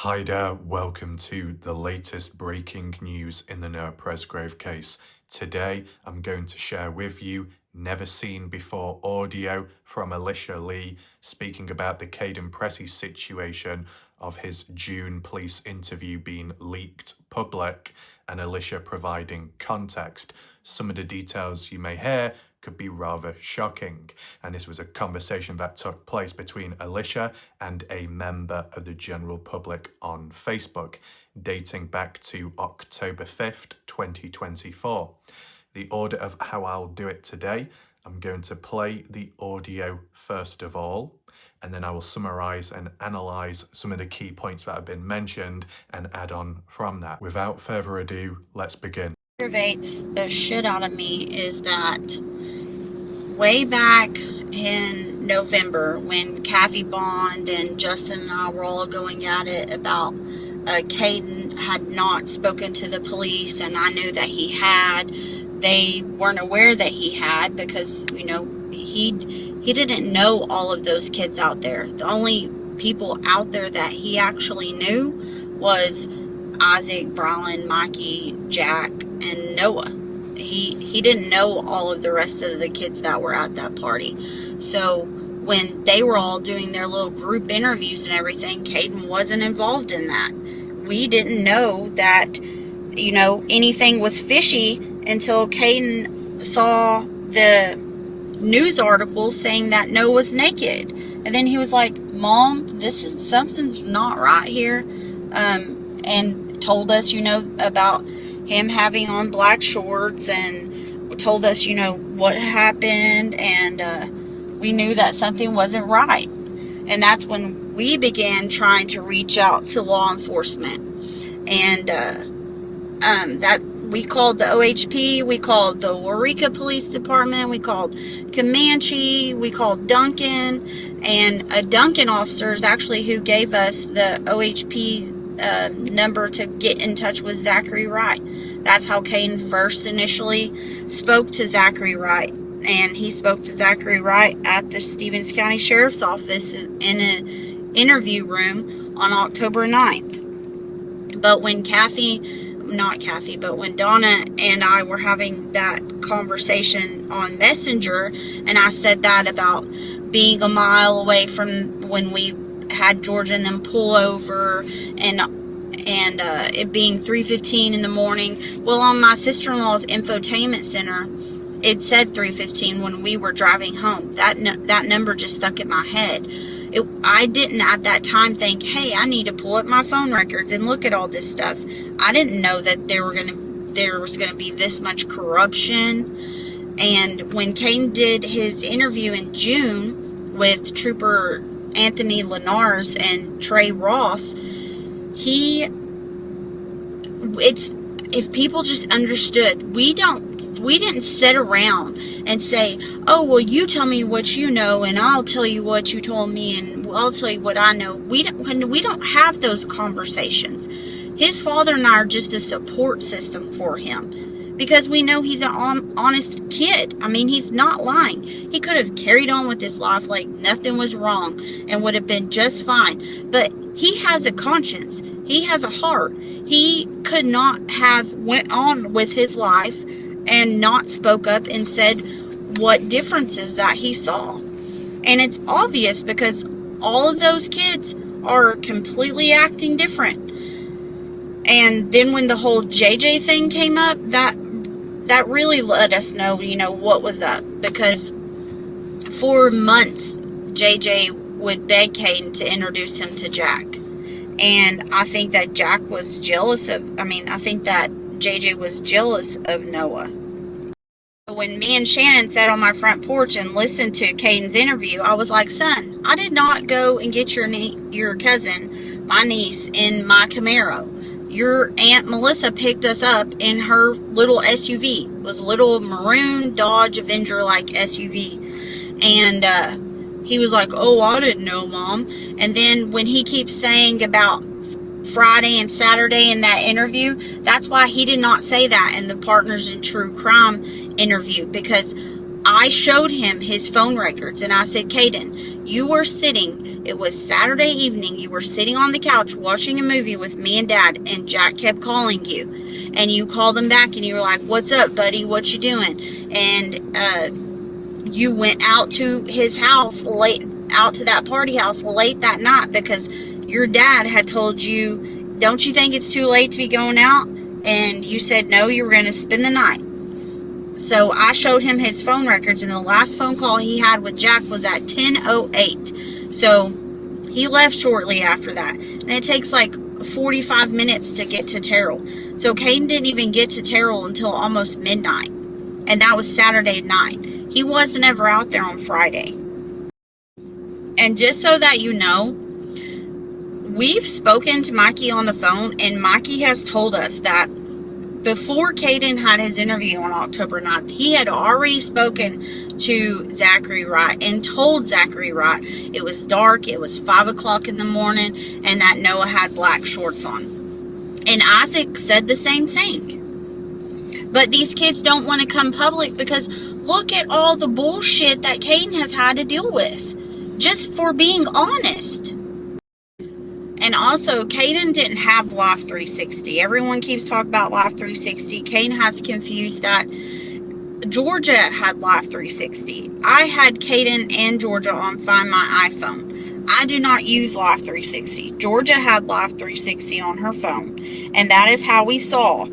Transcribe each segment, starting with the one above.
Hi there, welcome to the latest breaking news in the Noah Presgrove case. Today, I'm going to share with you never seen before audio from Elisha Lee speaking about the Kaden Pressy situation of his June police interview being leaked public and Elisha providing context. Some of the details you may hear could be rather shocking. And this was a conversation that took place between Elisha and a member of the general public on Facebook, dating back to October 5th, 2024. The order of how I'll do it today, I'm going to play the audio first of all, and then I will summarize and analyze some of the key points that have been mentioned and add on from that. Without further ado, let's begin. Aggravates the shit out of me is that way back in November when Kathy Bond and Justin and I were all going at it about Kaden had not spoken to the police, and I knew that he had. They weren't aware that he had because, you know, he didn't know all of those kids out there. The only people out there that he actually knew was Isaac, Brylin, Mikey, Jack, and Noah. He didn't know all of the rest of the kids that were at that party. So when they were all doing their little group interviews and everything, Kaden wasn't involved in that. We didn't know that, you know, anything was fishy until Kaden saw the news articles saying that Noah was naked. And then he was like, "Mom, something's not right here." And told us, you know, about him having on black shorts, and told us, you know, what happened, and we knew that something wasn't right. And that's when we began trying to reach out to law enforcement, and that we called the OHP, we called the Waurika Police Department, we called Comanche, we called Duncan, and a Duncan officer is actually who gave us the OHP number to get in touch with Zachary Wright. That's how Kaden first initially spoke to Zachary Wright. And he spoke to Zachary Wright at the Stevens County Sheriff's Office in an interview room on October 9th. But when when Donna and I were having that conversation on Messenger, and I said that about being a mile away from when we had Georgia and them pull over, and it being 3:15 in the morning. Well, on my sister-in-law's infotainment center, it said 3:15 when we were driving home. That number just stuck in my head. I didn't at that time think, hey, I need to pull up my phone records and look at all this stuff. I didn't know that there was gonna be this much corruption. And when Kaden did his interview in June with Trooper Anthony Lenars and Trey Ross, if people just understood, we didn't sit around and say, oh, well, you tell me what you know and I'll tell you what you told me and I'll tell you what I know. We don't have those conversations. His father and I are just a support system for him, because we know he's an honest kid. I mean, he's not lying. He could have carried on with his life like nothing was wrong and would have been just fine. But he has a conscience. He has a heart. He could not have went on with his life and not spoke up and said what differences that he saw. And it's obvious because all of those kids are completely acting different. And then when the whole JJ thing came up, that really let us know, you know, what was up. Because for months, JJ would beg Kaden to introduce him to Jack. And I think that Jack was jealous I think that JJ was jealous of Noah. When me and Shannon sat on my front porch and listened to Kaden's interview, I was like, son, I did not go and get your cousin, my niece, in my Camaro. Your Aunt Melissa picked us up in her little SUV. It was a little maroon Dodge Avenger-like SUV. And he was like, oh, I didn't know, Mom. And then when he keeps saying about Friday and Saturday in that interview, that's why he did not say that in the Partners in True Crime interview, because I showed him his phone records and I said, Kaden, You were sitting, it was Saturday evening, you were sitting on the couch watching a movie with me and Dad, and Jack kept calling you. And you called him back and you were like, "What's up, buddy? What you doing?" And you went out to his house late, out to that party house late that night because your dad had told you, "Don't you think it's too late to be going out?" And you said no, you were going to spend the night. So I showed him his phone records, and the last phone call he had with Jack was at 10:08. So he left shortly after that. And it takes like 45 minutes to get to Terrell. So Kaden didn't even get to Terrell until almost midnight. And that was Saturday night. He wasn't ever out there on Friday. And just so that you know, we've spoken to Mikey on the phone, and Mikey has told us that before Kaden had his interview on October 9th, he had already spoken to Zachary Wright and told Zachary Wright it was dark, it was 5 o'clock in the morning, and that Noah had black shorts on. And Isaac said the same thing. But these kids don't want to come public because look at all the bullshit that Kaden has had to deal with just for being honest. And also, Kaden didn't have Life 360. Everyone keeps talking about Life 360. Kaden has confused that. Georgia had Life 360. I had Kaden and Georgia on Find My iPhone. I do not use Life 360. Georgia had Life 360 on her phone. And that is how we saw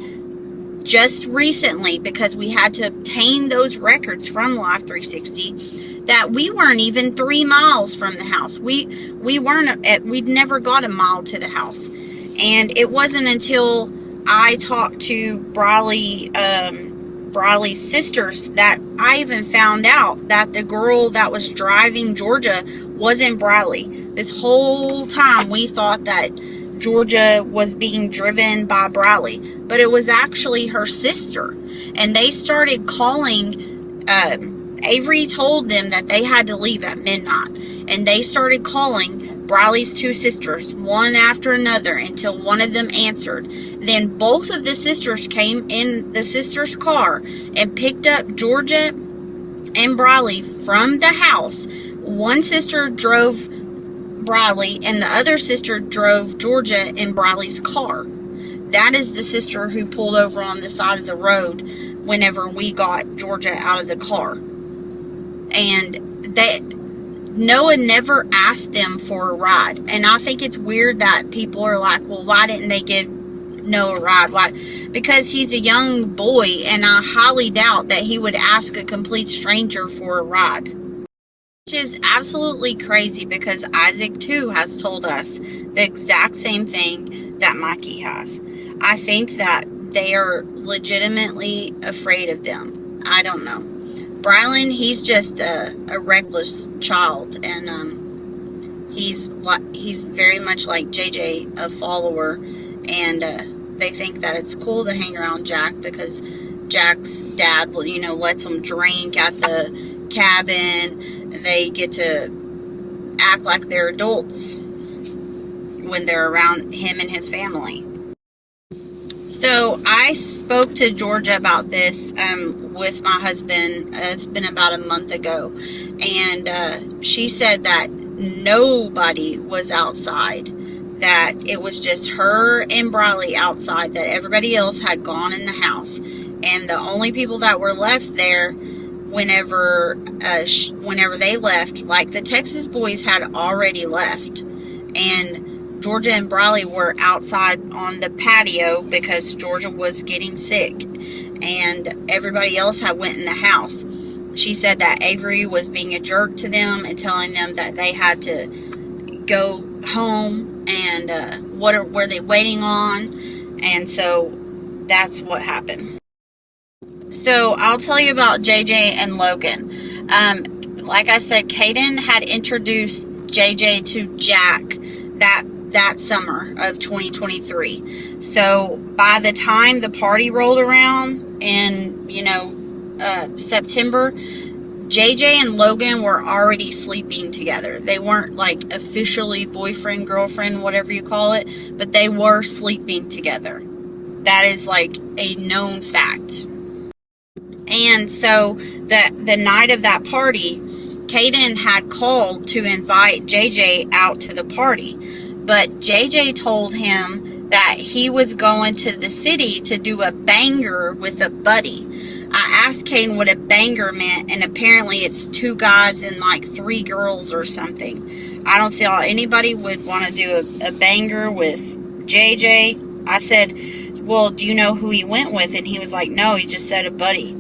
just recently, because we had to obtain those records from Life 360, that we weren't even 3 miles from the house. We'd never got a mile to the house. And it wasn't until I talked to Briley's sisters that I even found out that the girl that was driving Georgia wasn't Briley. This whole time we thought that Georgia was being driven by Briley, but it was actually her sister. And they started calling, Avery told them that they had to leave at midnight, and they started calling Briley's 2 sisters, one after another, until one of them answered. Then both of the sisters came in the sister's car and picked up Georgia and Briley from the house. One sister drove Briley, and the other sister drove Georgia in Briley's car. That is the sister who pulled over on the side of the road whenever we got Georgia out of the car. And Noah never asked them for a ride. And I think it's weird that people are like, well, why didn't they give Noah a ride? Why? Because he's a young boy, and I highly doubt that he would ask a complete stranger for a ride. Which is absolutely crazy, because Isaac too has told us the exact same thing that Mikey has. I think that they are legitimately afraid of them. I don't know. Brylan, he's just a reckless child, and he's very much like JJ, a follower, and they think that it's cool to hang around Jack because Jack's dad, lets them drink at the cabin, and they get to act like they're adults when they're around him and his family. So I spoke to Georgia about this with my husband. It's been about a month ago. And she said that nobody was outside. That it was just her and Briley outside. That everybody else had gone in the house. And the only people that were left there whenever they left, like the Texas boys had already left. And Georgia and Briley were outside on the patio because Georgia was getting sick, and everybody else had went in the house. She said that Avery was being a jerk to them and telling them that they had to go home, and what were they waiting on? And so that's what happened. So I'll tell you about JJ and Logan. Like I said, Kaden had introduced JJ to Jack that summer of 2023. So by the time the party rolled around in, September, JJ and Logan were already sleeping together. They weren't like officially boyfriend, girlfriend, whatever you call it, but they were sleeping together. That is like a known fact. And so the night of that party, Kaden had called to invite JJ out to the party, but JJ told him that he was going to the city to do a banger with a buddy. I asked Kaden what a banger meant, and apparently it's 2 guys and like 3 girls or something. I don't see how anybody would want to do a banger with JJ. I said, well, do you know who he went with? And he was like, no, he just said a buddy.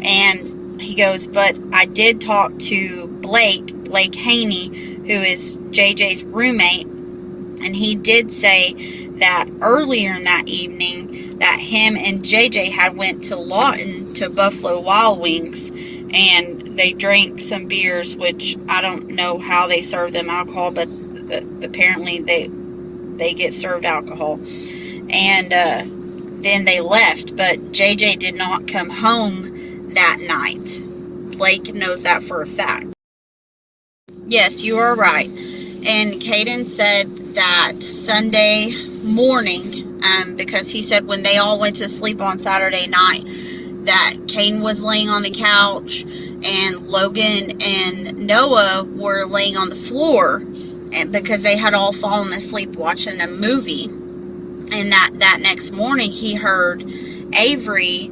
And he goes, but I did talk to Blake Haney, who is JJ's roommate, and he did say that earlier in that evening that him and JJ had went to Lawton to Buffalo Wild Wings, and they drank some beers, which I don't know how they serve them alcohol, but apparently they get served alcohol. And then they left, but JJ did not come home that night. Blake knows that for a fact. Yes, you are right. And Kaden said that Sunday morning, because he said when they all went to sleep on Saturday night, that Kaden was laying on the couch and Logan and Noah were laying on the floor, and because they had all fallen asleep watching a movie. And that next morning he heard Avery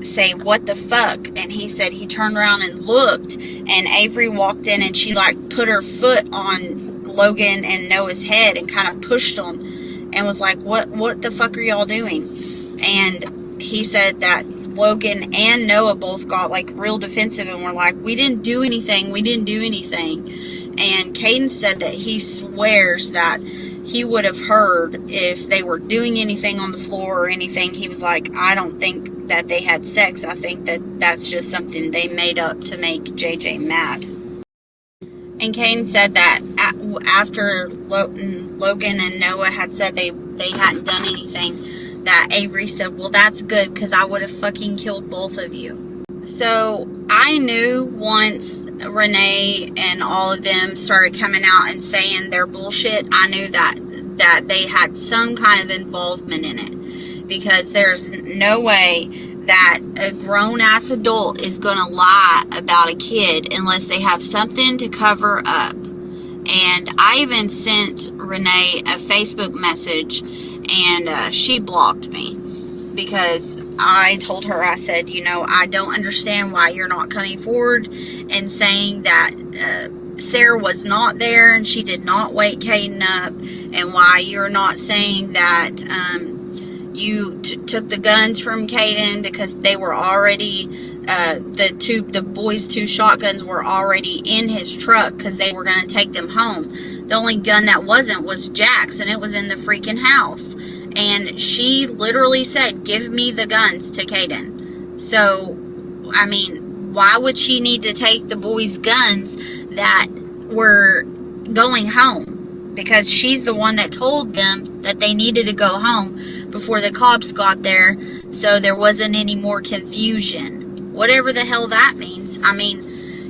say, what the fuck? And he said he turned around and looked, and Avery walked in and she like put her foot on Logan and Noah's head and kind of pushed them and was like, what the fuck are y'all doing? And he said that Logan and Noah both got like real defensive and were like, we didn't do anything. And Kaden said that he swears that he would have heard if they were doing anything on the floor or anything. He was like, I don't think that they had sex. I think that that's just something they made up to make JJ mad. And Kaden said that after Logan and Noah had said they hadn't done anything, that Avery said, well, that's good, because I would have fucking killed both of you. So I knew once Renee and all of them started coming out and saying their bullshit, I knew that they had some kind of involvement in it, because there's no way that a grown-ass adult is going to lie about a kid unless they have something to cover up. And I even sent Renee a Facebook message, and she blocked me, because I told her, I said, I don't understand why you're not coming forward and saying that Sarah was not there and she did not wake Kaden up, and why you're not saying that you took the guns from Kaden, because they were already, the boys' 2 shotguns were already in his truck because they were going to take them home. The only gun that wasn't was Jack's, and it was in the freaking house. And she literally said, give me the guns to Kaden. So, I mean, why would she need to take the boys' guns that were going home? Because she's the one that told them that they needed to go home before the cops got there, so there wasn't any more confusion. Whatever the hell that means. I mean,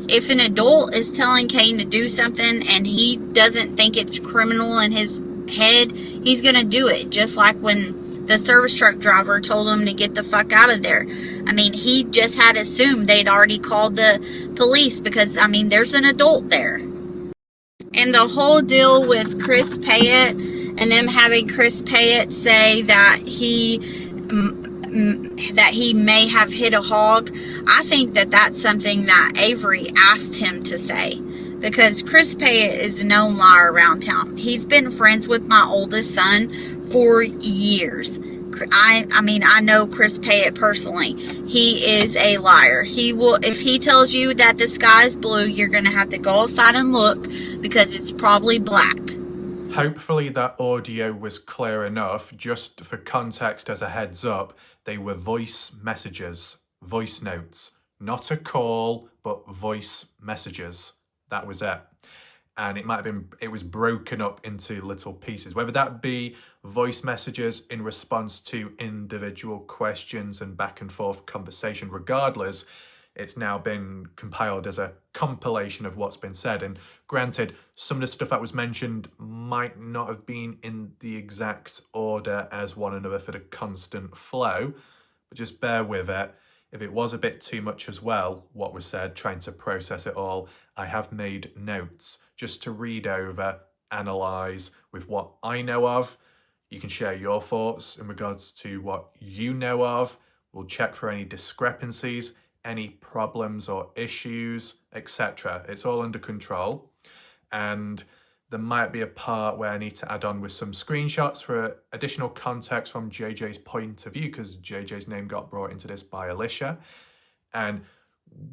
if an adult is telling Kaden to do something and he doesn't think it's criminal in his head, he's gonna do it. Just like when the service truck driver told him to get the fuck out of there. I mean, he just had assumed they'd already called the police, because, I mean, there's an adult there. And the whole deal with Chris Payette and them having Chris Payette say that he may have hit a hog, I think that that's something that Avery asked him to say, because Chris Payette is a known liar around town. He's been friends with my oldest son for years. I know Chris Payette personally. He is a liar. He will, if he tells you that the sky is blue, you're going to have to go outside and look, because it's probably black. Hopefully that audio was clear enough. Just for context, as a heads up, they were voice messages, voice notes, not a call, but voice messages. That was it. And it was broken up into little pieces, whether that be voice messages in response to individual questions and back and forth conversation. Regardless, it's now been compiled as a compilation of what's been said. And granted, some of the stuff that was mentioned might not have been in the exact order as one another for the constant flow, but just bear with it. If it was a bit too much as well, what was said, trying to process it all, I have made notes just to read over, analyse with what I know of. You can share your thoughts in regards to what you know of. We'll check for any discrepancies, any problems or issues, etc. It's all under control. And there might be a part where I need to add on with some screenshots for additional context from JJ's point of view, because JJ's name got brought into this by Elisha. And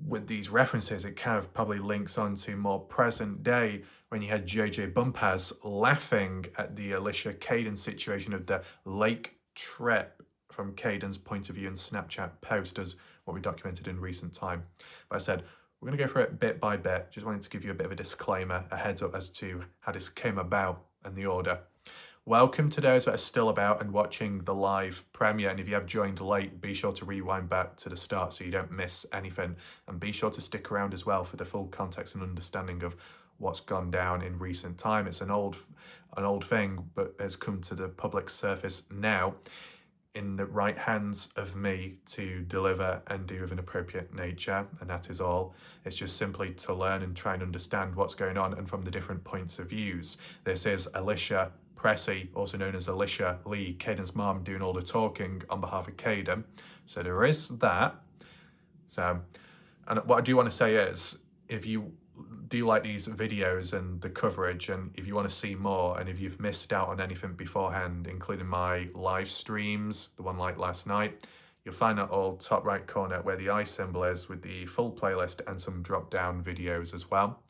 with these references, it kind of probably links on to more present day when you had JJ Bumpas laughing at the Elisha Kaden situation of the lake trip from Kaden's point of view in Snapchat post, as what we documented in recent time. But I said, we're going to go through it bit by bit. Just wanted to give you a bit of a disclaimer, a heads up as to how this came about and the order. Welcome to those that are still about and watching the live premiere. And if you have joined late, be sure to rewind back to the start so you don't miss anything. And be sure to stick around as well for the full context and understanding of what's gone down in recent time. It's an old thing, but has come to the public surface now, in the right hands of me to deliver and do with an appropriate nature, and that is all. It's just simply to learn and try and understand what's going on and from the different points of views. This is Elisha Pressy, also known as Elisha Lee, Kaden's mom, doing all the talking on behalf of Kaden. So there is that. So, and what I do want to say is, if you do like these videos and the coverage, and if you want to see more, and if you've missed out on anything beforehand, including my live streams, the one like last night, you'll find that all top right corner where the I symbol is, with the full playlist and some drop down videos as well.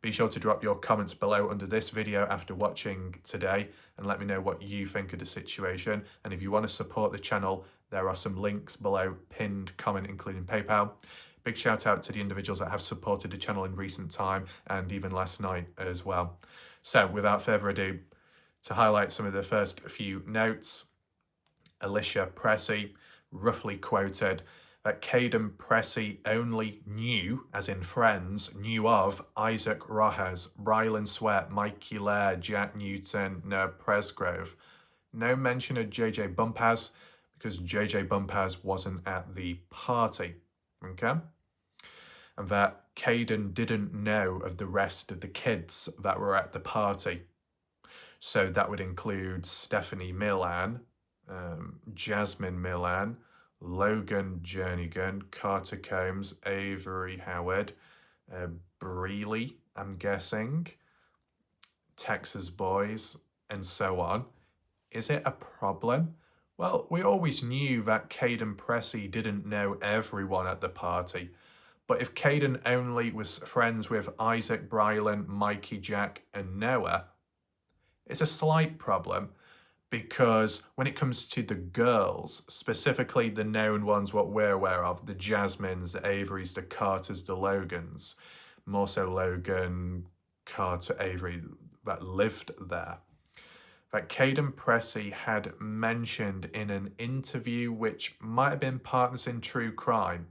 Be sure to drop your comments below under this video after watching today and let me know what you think of the situation. And if you want to support the channel, there are some links below, pinned comment, including PayPal. Big shout out to the individuals that have supported the channel in recent time and even last night as well. So without further ado, to highlight some of the first few notes, Elisha Pressy roughly quoted that Kaden Pressy only knew, as in friends, knew of Isaac Rojas, Brylan Sweat, Mikey Lair, Jack Newton, Noah Presgrove. No mention of JJ Bumpas, because JJ Bumpas wasn't at the party. Okay? And that Kaden didn't know of the rest of the kids that were at the party. So that would include Stephanie Milan, Jasmine Milan, Logan Jernigan, Carter Combs, Avery Howard, Breeley, I'm guessing, Texas Boys, and so on. Is it a problem? Well, we always knew that Kaden Pressy didn't know everyone at the party. But if Kaden only was friends with Isaac, Brylan, Mikey, Jack, and Noah, it's a slight problem, because when it comes to the girls, specifically the known ones, what we're aware of, the Jasmines, the Averys, the Carters, the Logans, more so Logan, Carter, Avery, that lived there, that Kaden Pressy had mentioned in an interview, which might have been Partners in True Crime,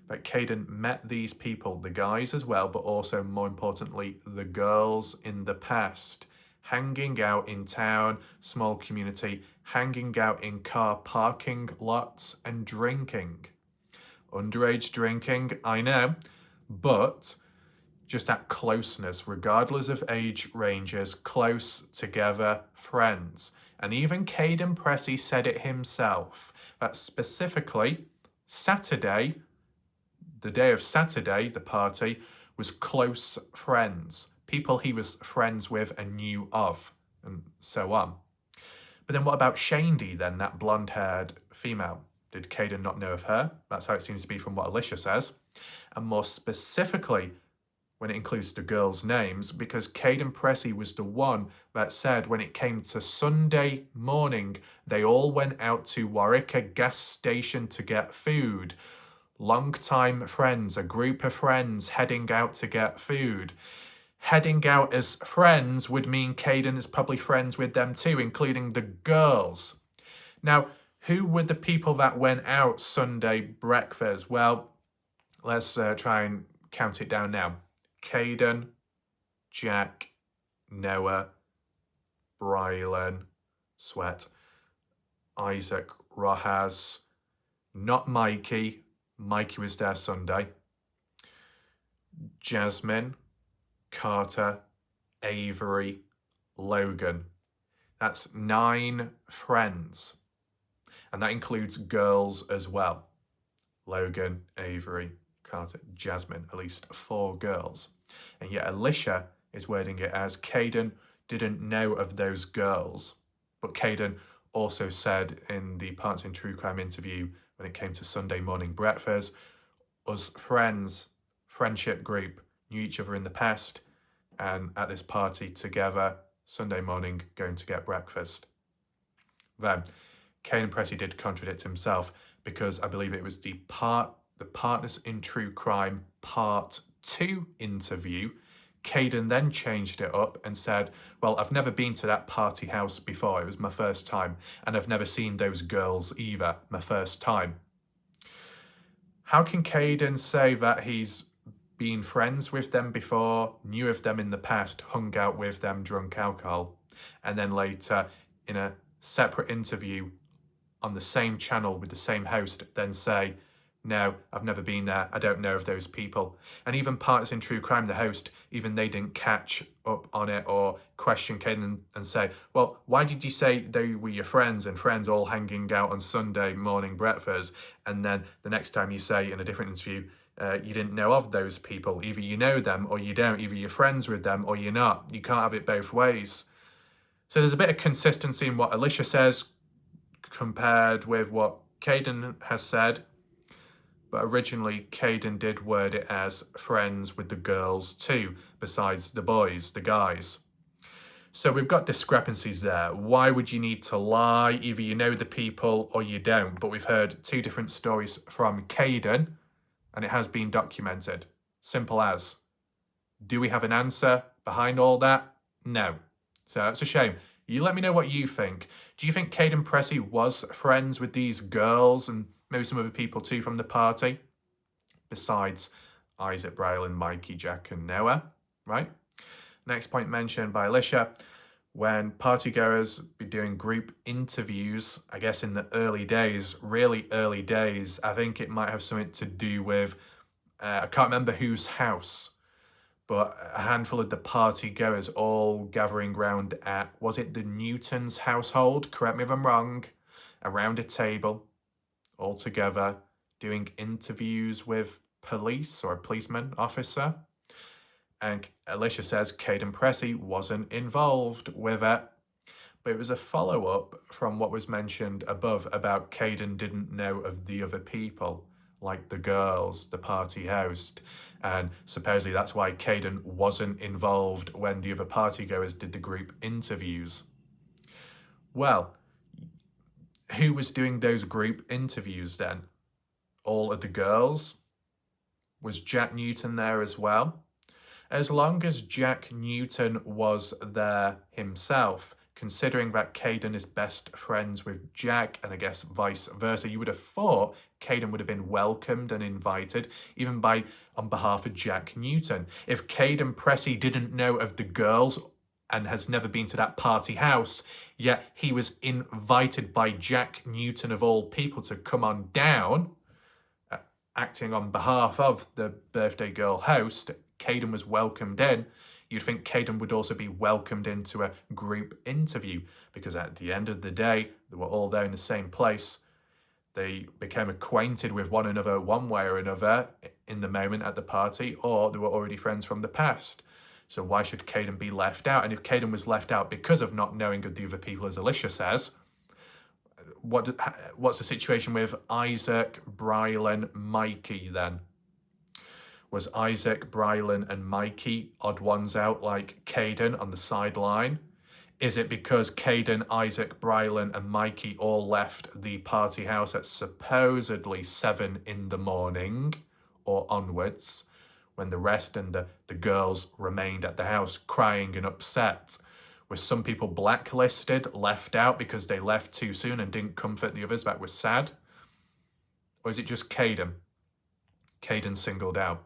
that Kaden met these people, the guys as well, but also more importantly, the girls in the past, hanging out in town, small community, hanging out in car parking lots and drinking. Underage drinking, I know, but just that closeness, regardless of age ranges, close together friends. And even Kaden Pressy said it himself, that specifically Saturday, the day of Saturday, the party, was close friends. People he was friends with and knew of, and so on. But then what about Shandy then, that blonde-haired female? Did Kaden not know of her? That's how it seems to be from what Elisha says. And more specifically, when it includes the girls' names, because Kaden Pressy was the one that said when it came to Sunday morning, they all went out to Warwick gas station to get food. Long-time friends, a group of friends heading out to get food. Heading out as friends would mean Kaden is probably friends with them too, including the girls. Now, who were the people that went out Sunday breakfast? Well, let's try and count it down now. Kaden, Jack, Noah, Brylan, Sweat, Isaac, Rojas, not Mikey, Mikey was there Sunday. Jasmine, Carter, Avery, Logan. That's 9 friends. And that includes girls as well. Logan, Avery, Carter, Jasmine, at least 4 girls. And yet Elisha is wording it as Kaden didn't know of those girls. But Kaden also said in the Parts in True Crime interview when it came to Sunday morning breakfast, us friends, friendship group, knew each other in the past and at this party together, Sunday morning, going to get breakfast. Then, Kaden Pressy did contradict himself because I believe it was the Partners in True Crime Part 2 interview. Kaden then changed it up and said, well, I've never been to that party house before. It was my first time. And I've never seen those girls either. My first time. How can Kaden say that he's been friends with them before, knew of them in the past, hung out with them, drunk alcohol, and then later in a separate interview on the same channel with the same host then say, no, I've never been there, I don't know of those people. And even Partners in True Crime, the host, even they didn't catch up on it or question Kaden and say, well, why did you say they were your friends and friends all hanging out on Sunday morning breakfast? And then the next time you say in a different interview, you didn't know of those people. Either you know them or you don't. Either you're friends with them or you're not. You can't have it both ways. So there's a bit of consistency in what Elisha says compared with what Kaden has said. But originally, Kaden did word it as friends with the girls too, besides the boys, the guys. So we've got discrepancies there. Why would you need to lie? Either you know the people or you don't. But we've heard 2 different stories from Kaden, and it has been documented. Simple as. Do we have an answer behind all that? No. So it's a shame. You let me know what you think. Do you think Kaden Pressy was friends with these girls and maybe some other people too from the party? Besides Isaac, Brylan, Mikey, Jack and Noah, right? Next point mentioned by Elisha, when partygoers be doing group interviews, I guess in the early days, really early days, I think it might have something to do with, I can't remember whose house, but a handful of the partygoers all gathering round at, was it the Newtons' household? Correct me if I'm wrong. Around a table, all together, doing interviews with police or a policeman officer. And Elisha says Kaden Pressy wasn't involved with it. But it was a follow-up from what was mentioned above about Kaden didn't know of the other people, like the girls, the party host. And supposedly that's why Kaden wasn't involved when the other partygoers did the group interviews. Well, who was doing those group interviews then? All of the girls? Was Jack Newton there as well? As long as Jack Newton was there himself, considering that Kaden is best friends with Jack, and I guess vice versa, you would have thought Kaden would have been welcomed and invited, even on behalf of Jack Newton. If Kaden Pressy didn't know of the girls and has never been to that party house, yet he was invited by Jack Newton of all people to come on down, acting on behalf of the birthday girl host, Kaden was welcomed in, you'd think Kaden would also be welcomed into a group interview, because at the end of the day, they were all there in the same place. They became acquainted with one another one way or another in the moment at the party, or they were already friends from the past. So why should Kaden be left out? And if Kaden was left out because of not knowing of the other people, as Elisha says, what's the situation with Isaac, Brylan, Mikey then? Was Isaac, Brylan and Mikey odd ones out like Kaden on the sideline? Is it because Kaden, Isaac, Brylan and Mikey all left the party house at supposedly 7 in the morning or onwards, when the rest and the girls remained at the house crying and upset? Were some people blacklisted, left out because they left too soon and didn't comfort the others that were sad? Or is it just Kaden? Kaden singled out.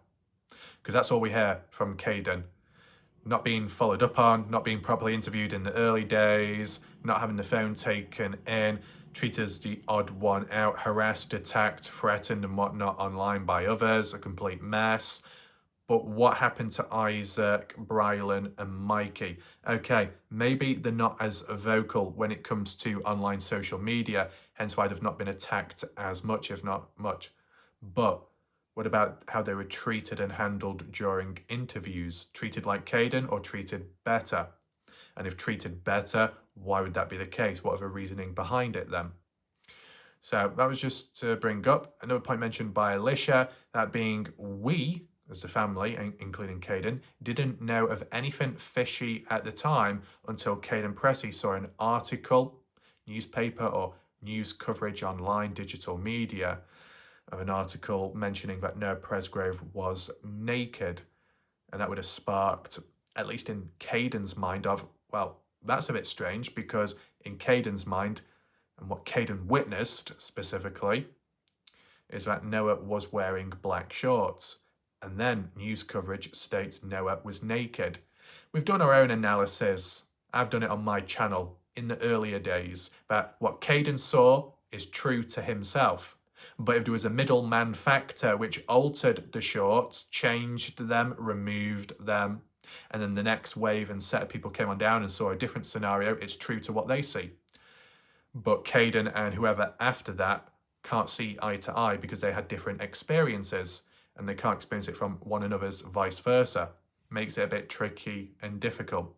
Because that's all we hear from Kaden. not being followed up on, not being properly interviewed in the early days, not having the phone taken in, treated as the odd one out, harassed, attacked, threatened and whatnot online by others, a complete mess. But what happened to Isaac, Brylan and Mikey? Okay, maybe they're not as vocal when it comes to online social media, hence why they've not been attacked as much, if not much. But what about how they were treated and handled during interviews? Treated like Kaden or treated better? And if treated better, why would that be the case? What are the reasoning behind it then? So that was just to bring up another point mentioned by Elisha, that being we, as the family, including Kaden, didn't know of anything fishy at the time until Kaden Pressy saw an article, newspaper or news coverage online, digital media, of an article mentioning that Noah Presgrove was naked. And that would have sparked, at least in Kaden's mind, of, well, that's a bit strange, because in Kaden's mind, and what Kaden witnessed specifically, is that Noah was wearing black shorts. And then news coverage states Noah was naked. We've done our own analysis. I've done it on my channel in the earlier days, that what Kaden saw is true to himself. But if there was a middleman factor which altered the shorts, changed them, removed them, and then the next wave and set of people came on down and saw a different scenario, it's true to what they see. But Kaden and whoever after that can't see eye to eye because they had different experiences and they can't experience it from one another's vice versa. Makes it a bit tricky and difficult.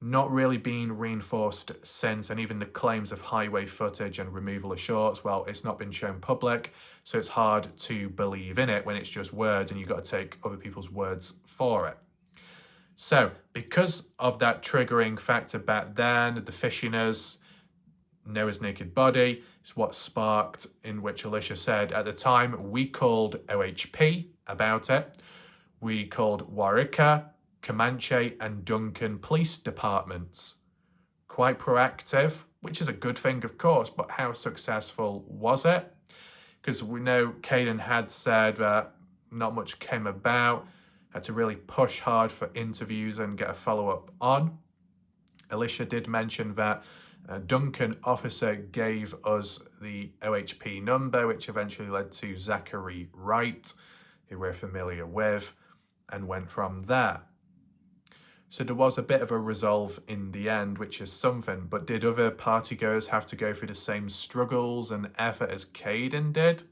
Not really being reinforced since, and even the claims of highway footage and removal of shorts, well, it's not been shown public, so it's hard to believe in it when it's just words and you've got to take other people's words for it. So, because of that triggering factor back then, the fishiness, Noah's naked body, is what sparked, in which Elisha said, at the time, we called OHP about it. We called Waurika, Comanche and Duncan police departments. Quite proactive, which is a good thing, of course, but how successful was it? Because we know Kaden had said that not much came about, had to really push hard for interviews and get a follow-up on. Elisha did mention that Duncan officer gave us the OHP number, which eventually led to Zachary Wright, who we're familiar with, and went from there. So there was a bit of a resolve in the end, which is something, but did other partygoers have to go through the same struggles and effort as Kaden did?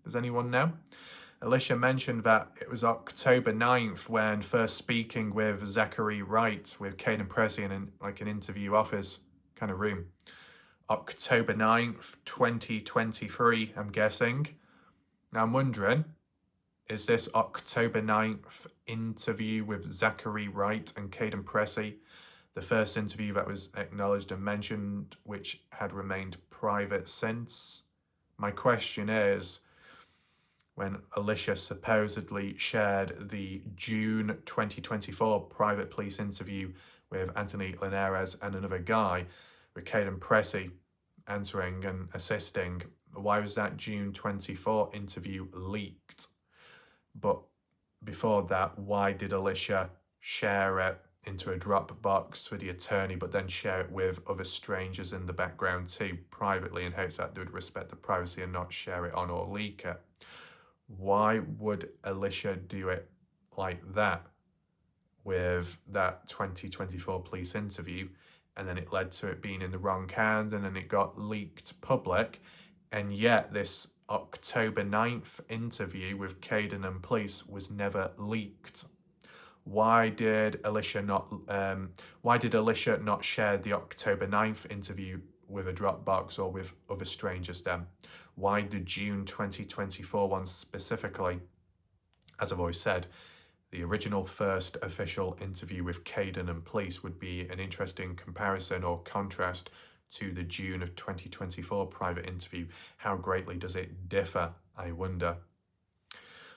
Does anyone know? Elisha mentioned that it was October 9th when first speaking with Zachary Wright, with Kaden Pressy in an interview office kind of room. October 9th, 2023, I'm guessing. Now I'm wondering, is this October 9th interview with Zachary Wright and Kaden Pressy the first interview that was acknowledged and mentioned, which had remained private since? My question is, when Elisha supposedly shared the June 2024 private police interview with Anthony Linares and another guy, with Kaden Pressy answering and assisting, why was that June 24 interview leaked? But before that, why did Elisha share it into a Dropbox for the attorney, but then share it with other strangers in the background too, privately, in hopes that they would respect the privacy and not share it on or leak it? Why would Elisha do it like that with that 2024 police interview, and then it led to it being in the wrong hands, and then it got leaked public, and yet this October 9th interview with Kaden and police was never leaked? Why did Elisha not share the October 9th interview with a Dropbox or with other strangers then? Why the June 2024 one specifically? As I've always said, the original first official interview with Kaden and police would be an interesting comparison or contrast to the June of 2024 private interview. How greatly does it differ, I wonder,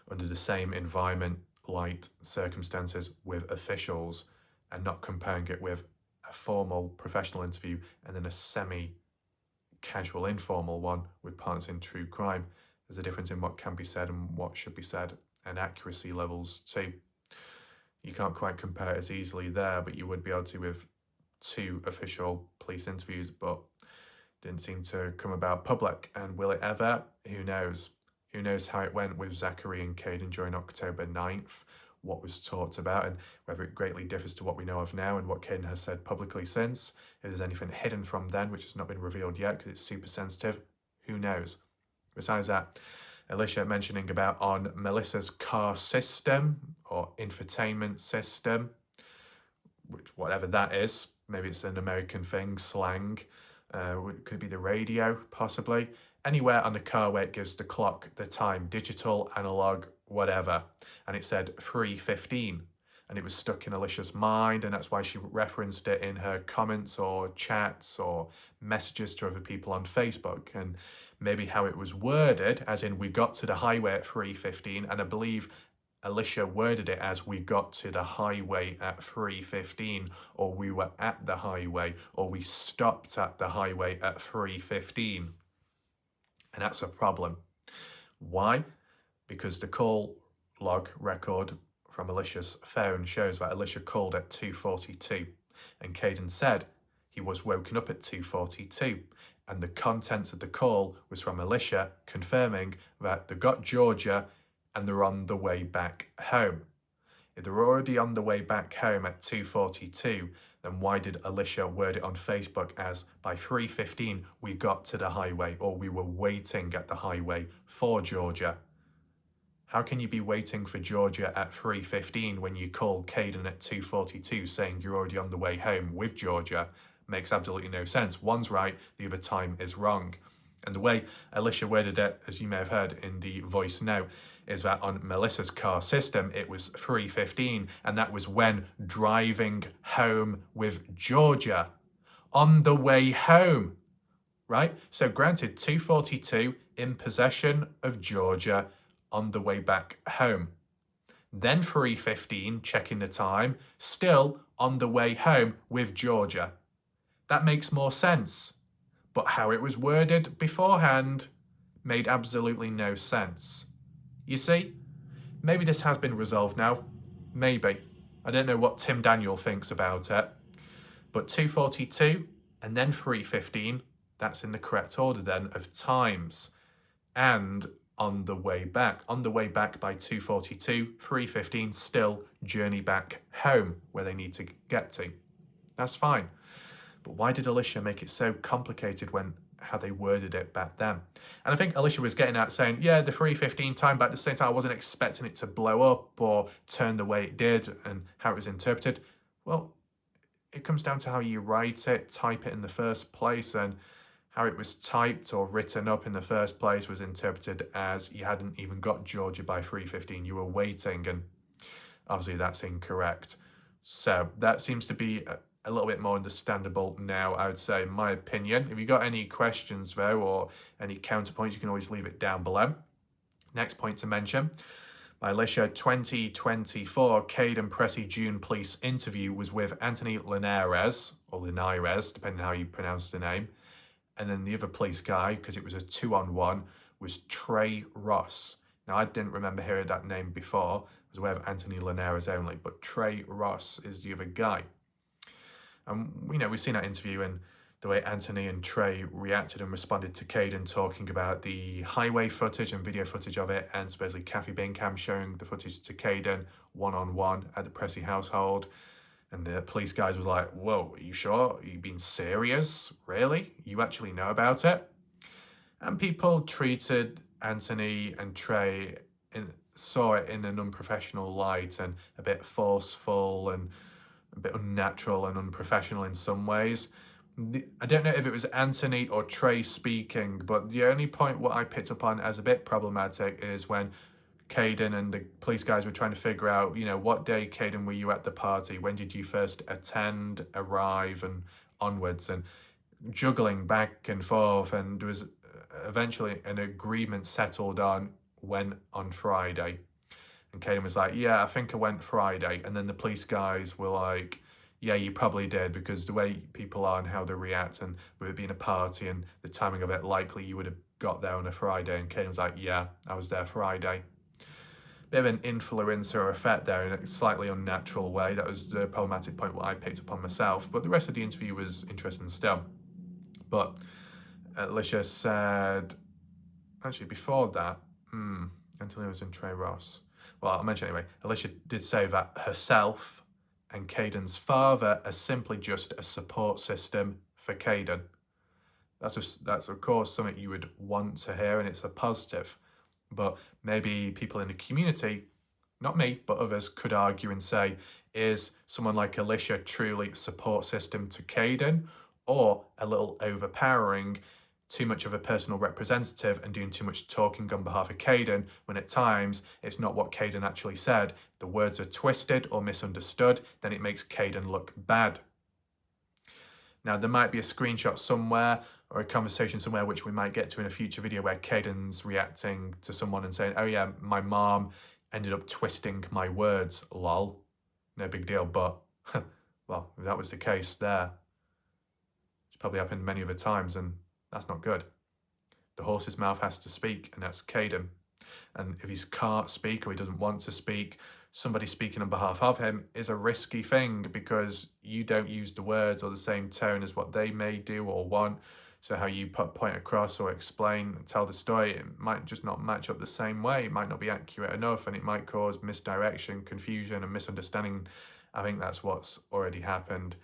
under the same environment, light circumstances with officials, and not comparing it with a formal professional interview and then a semi-casual informal one with partners in true crime? There's a difference in what can be said and what should be said, and accuracy levels too. You can't quite compare it as easily there, but you would be able to with 2 official police interviews, but didn't seem to come about public. And will it ever? Who knows? Who knows how it went with Zachary and Kaden during October 9th, what was talked about, and whether it greatly differs to what we know of now and what Kaden has said publicly since. If there's anything hidden from then, which has not been revealed yet because it's super sensitive, who knows? Besides that, Elisha mentioning about on Melissa's car system or infotainment system, which whatever that is, maybe it's an American thing, slang. Could be the radio, possibly. Anywhere on the car where it gives the clock the time, digital, analog, whatever. And it said 3:15. And it was stuck in Elisha's mind, and that's why she referenced it in her comments or chats or messages to other people on Facebook. And maybe how it was worded, as in we got to the highway at 3:15, and I believe Elisha worded it as we got to the highway at 3:15, or we were at the highway, or we stopped at the highway at 3:15. And that's a problem. Why? Because the call log record from Elisha's phone shows that Elisha called at 2:42, and Kaden said he was woken up at 2:42, and the contents of the call was from Elisha confirming that they got Georgia and they're on the way back home. If they're already on the way back home at 2:42, then why did Elisha word it on Facebook as by 3:15 we got to the highway, or we were waiting at the highway for Georgia? How can you be waiting for Georgia at 3:15 when you call Kaden at 2:42 saying you're already on the way home with Georgia? Makes absolutely no sense. One's right, the other time is wrong. And the way Elisha worded it, as you may have heard in the voice now, is that on Melissa's car system, it was 3:15, and that was when driving home with Georgia. On the way home, right? So granted, 2:42 in possession of Georgia on the way back home. Then 3:15, checking the time, still on the way home with Georgia. That makes more sense. But how it was worded beforehand made absolutely no sense. You see, maybe this has been resolved now. Maybe. I don't know what Tim Daniel thinks about it. But 2:42 and then 3:15, that's in the correct order then of times. And on the way back. On the way back by 2:42, 3:15, still journey back home where they need to get to. That's fine. But why did Elisha make it so complicated when how they worded it back then? And I think Elisha was getting at saying, yeah, the 3:15 time, but at the same time, I wasn't expecting it to blow up or turn the way it did and how it was interpreted. Well, it comes down to how you write it, type it in the first place, and how it was typed or written up in the first place was interpreted as you hadn't even got Georgia by 3:15. You were waiting, and obviously that's incorrect. So that seems to be a little bit more understandable now, I would say, in my opinion. If you've got any questions, though, or any counterpoints, you can always leave it down below. Next point to mention, by Elisha, 2024 Kaden Pressy June police interview was with Anthony Linares, or Linares, depending on how you pronounce the name. And then the other police guy, because it was a 2-on-1, was Trey Ross. Now, I didn't remember hearing that name before. I was aware of Anthony Linares only, but Trey Ross is the other guy. And, we've seen that interview and the way Anthony and Trey reacted and responded to Kaden talking about the highway footage and video footage of it, and supposedly Kathy Bingham showing the footage to Kaden one-on-one at the Pressy household. And the police guys was like, whoa, are you sure? Are you being serious? Really? You actually know about it? And people treated Anthony and Trey, saw it in an unprofessional light and a bit forceful and a bit unnatural and unprofessional in some ways. I don't know if it was Anthony or Trey speaking, but the only point what I picked up on as a bit problematic is when Kaden and the police guys were trying to figure out, what day, Kaden, were you at the party? When did you first attend, arrive, and onwards? And juggling back and forth, and there was eventually an agreement settled on when on Friday. And Kaden was like, yeah, I think I went Friday. And then the police guys were like, yeah, you probably did, because the way people are and how they react, and with it being a party and the timing of it, likely you would have got there on a Friday. And Kaden was like, yeah, I was there Friday. bit of an influencer effect there in a slightly unnatural way. That was the problematic point what I picked up on myself. But the rest of the interview was interesting still. But Elisha said, actually before that, Antonio was in Trey Ross. Well, I'll mention anyway. Elisha did say that herself and Kaden's father are simply just a support system for Kaden. That's of course something you would want to hear, and it's a positive. But maybe people in the community, not me, but others, could argue and say, is someone like Elisha truly a support system to Kaden, or a little overpowering, too much of a personal representative and doing too much talking on behalf of Kaden, when at times it's not what Kaden actually said, the words are twisted or misunderstood, then it makes Kaden look bad. Now, there might be a screenshot somewhere or a conversation somewhere which we might get to in a future video where Kaden's reacting to someone and saying, oh yeah, my mom ended up twisting my words, lol. No big deal, but, well, if that was the case there, it's probably happened many other times, and that's not good. The horse's mouth has to speak, and that's Kaden. And if he can't speak or he doesn't want to speak, somebody speaking on behalf of him is a risky thing, because you don't use the words or the same tone as what they may do or want. So how you put point across or explain and tell the story, it might just not match up the same way. It might not be accurate enough, and it might cause misdirection, confusion and misunderstanding. I think that's what's already happened.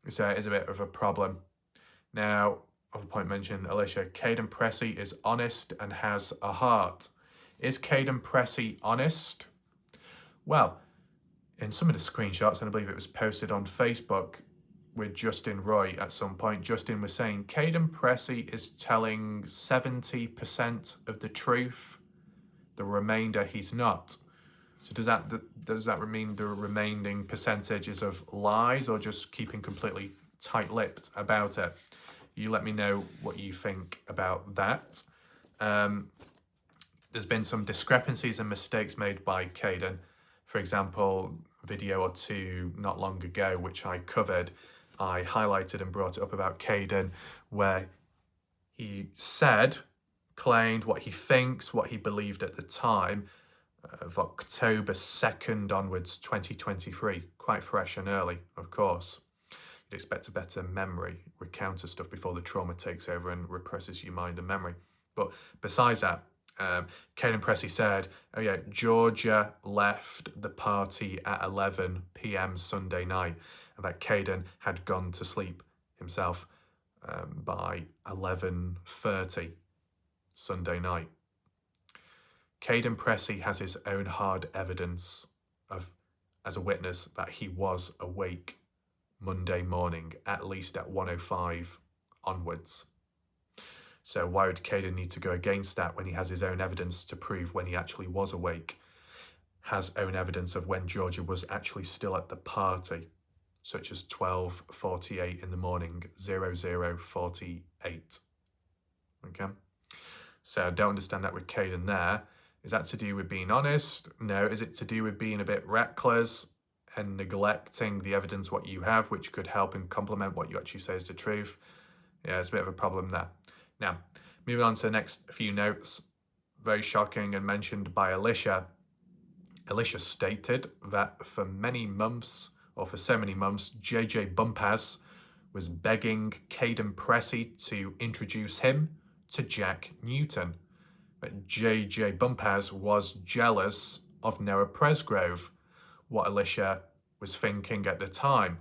So it is a bit of a problem. Now, other point mentioned, Elisha, Kaden Pressy is honest and has a heart. Is Kaden Pressy honest? Well, in some of the screenshots, and I believe it was posted on Facebook with Justin Roy at some point, Justin was saying Kaden Pressy is telling 70% of the truth. The remainder he's not. So does that mean the remaining percentage is of lies, or just keeping completely tight-lipped about it? You let me know what you think about that. There's been some discrepancies and mistakes made by Kaden. For example, video or two not long ago, which I covered, I highlighted and brought it up about Kaden, where he claimed what he thinks, what he believed at the time, of October 2nd onwards, 2023. Quite fresh and early, of course. You'd expect a better memory, recounter stuff before the trauma takes over and represses your mind and memory. But besides that, Kaden Pressy said, oh yeah, Georgia left the party at 11 p.m. Sunday night, and that Kaden had gone to sleep himself by 11:30 Sunday night. Kaden Pressy has his own hard evidence as a witness that he was awake Monday morning, at least at 1:05 onwards. So why would Kaden need to go against that when he has his own evidence to prove when he actually was awake? Has own evidence of when Georgia was actually still at the party, such as 12:48 in the morning, 00:48. Okay? So I don't understand that with Kaden there. Is that to do with being honest? No. Is it to do with being a bit reckless and neglecting the evidence what you have, which could help and complement what you actually say is the truth? Yeah, it's a bit of a problem there. Now, moving on to the next few notes, very shocking and mentioned by Elisha. Elisha stated that for so many months, JJ Bumpas was begging Kaden Pressy to introduce him to Jack Newton. But JJ Bumpas was jealous of Noah Presgrove, what Elisha was thinking at the time.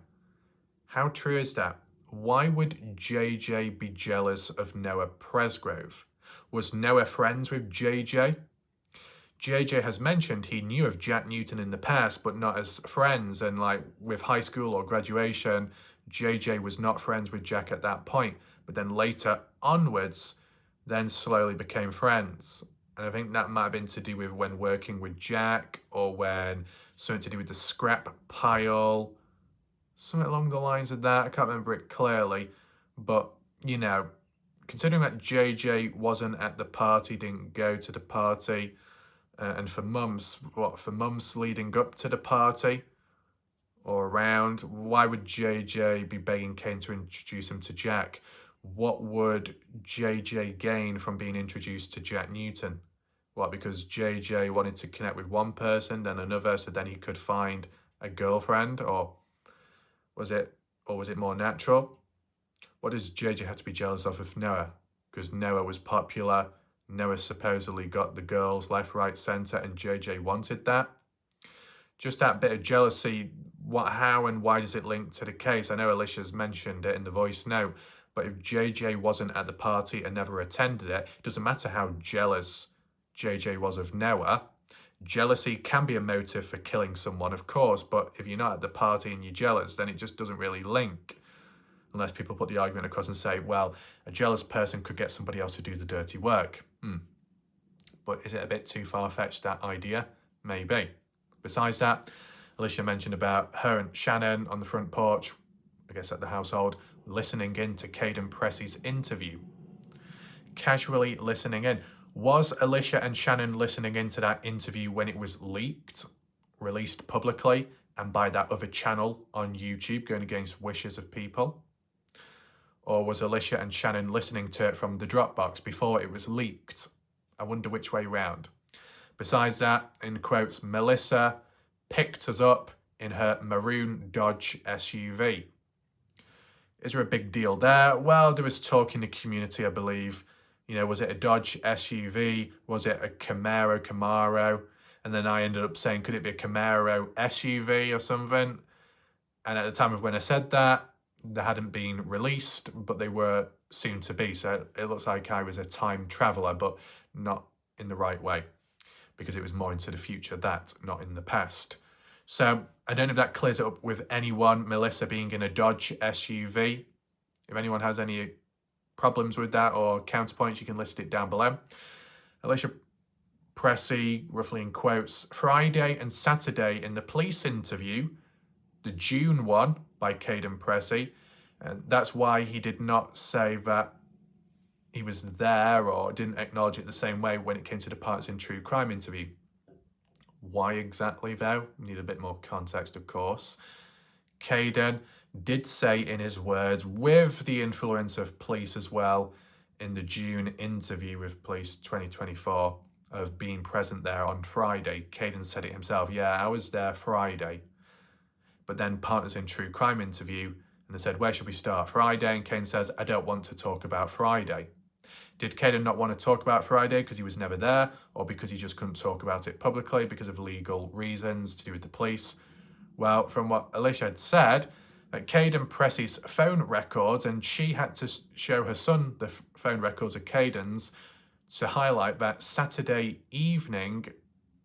How true is that? Why would JJ be jealous of Noah Presgrove? Was Noah friends with JJ? JJ has mentioned he knew of Jack Newton in the past, but not as friends. And like with high school or graduation, JJ was not friends with Jack at that point. But then later onwards, then slowly became friends. And I think that might have been to do with when working with Jack, or when something to do with the scrap pile. Something along the lines of that. I can't remember it clearly. But, you know, considering that JJ wasn't at the party, didn't go to the party, and for months leading up to the party or around, why would JJ be begging Kane to introduce him to Jack? What would JJ gain from being introduced to Jack Newton? What, because JJ wanted to connect with one person, then another, so then he could find a girlfriend? Or was it more natural? What does JJ have to be jealous of Noah? Because Noah was popular, Noah supposedly got the girls left, right, centre, and JJ wanted that. Just that bit of jealousy, how and why does it link to the case? I know Elisha's mentioned it in the voice note, but if JJ wasn't at the party and never attended it, it doesn't matter how jealous JJ was of Noah. Jealousy can be a motive for killing someone, of course, but if you're not at the party and you're jealous, then it just doesn't really link. Unless people put the argument across and say, well, a jealous person could get somebody else to do the dirty work. But is it a bit too far-fetched, that idea? Maybe. Besides that, Elisha mentioned about her and Shannon on the front porch, I guess at the household, listening in to Kaden Pressy's interview. Casually listening in. Was Elisha and Shannon listening into that interview when it was leaked, released publicly, and by that other channel on YouTube, going against wishes of people? Or was Elisha and Shannon listening to it from the Dropbox before it was leaked? I wonder which way round. Besides that, in quotes, Melissa picked us up in her maroon Dodge SUV. Is there a big deal there? Well, there was talk in the community, I believe. You know, was it a Dodge SUV? Was it a Camaro? And then I ended up saying, could it be a Camaro SUV or something? And at the time of when I said that, they hadn't been released, but they were soon to be. So it looks like I was a time traveller, but not in the right way, because it was more into the future, that, not in the past. So I don't know if that clears it up with anyone, Melissa being in a Dodge SUV. If anyone has any problems with that or counterpoints, you can list it down below. Elisha Pressy, roughly in quotes, Friday and Saturday in the police interview, the June one by Kaden Pressy, and that's why he did not say that he was there or didn't acknowledge it the same way when it came to the Parts in True Crime interview. Why exactly, though? Need a bit more context, of course. Kaden did say in his words, with the influence of police as well, in the June interview with Police 2024, of being present there on Friday. Kaden said it himself, yeah, I was there Friday. But then Partners in True Crime interview, and they said, where should we start? Friday, and Kaden says, I don't want to talk about Friday. Did Kaden not want to talk about Friday because he was never there, or because he just couldn't talk about it publicly because of legal reasons to do with the police? Well, from what Elisha had said, that Kaden Pressy's phone records, and she had to show her son the phone records of Kaden's to highlight that Saturday evening,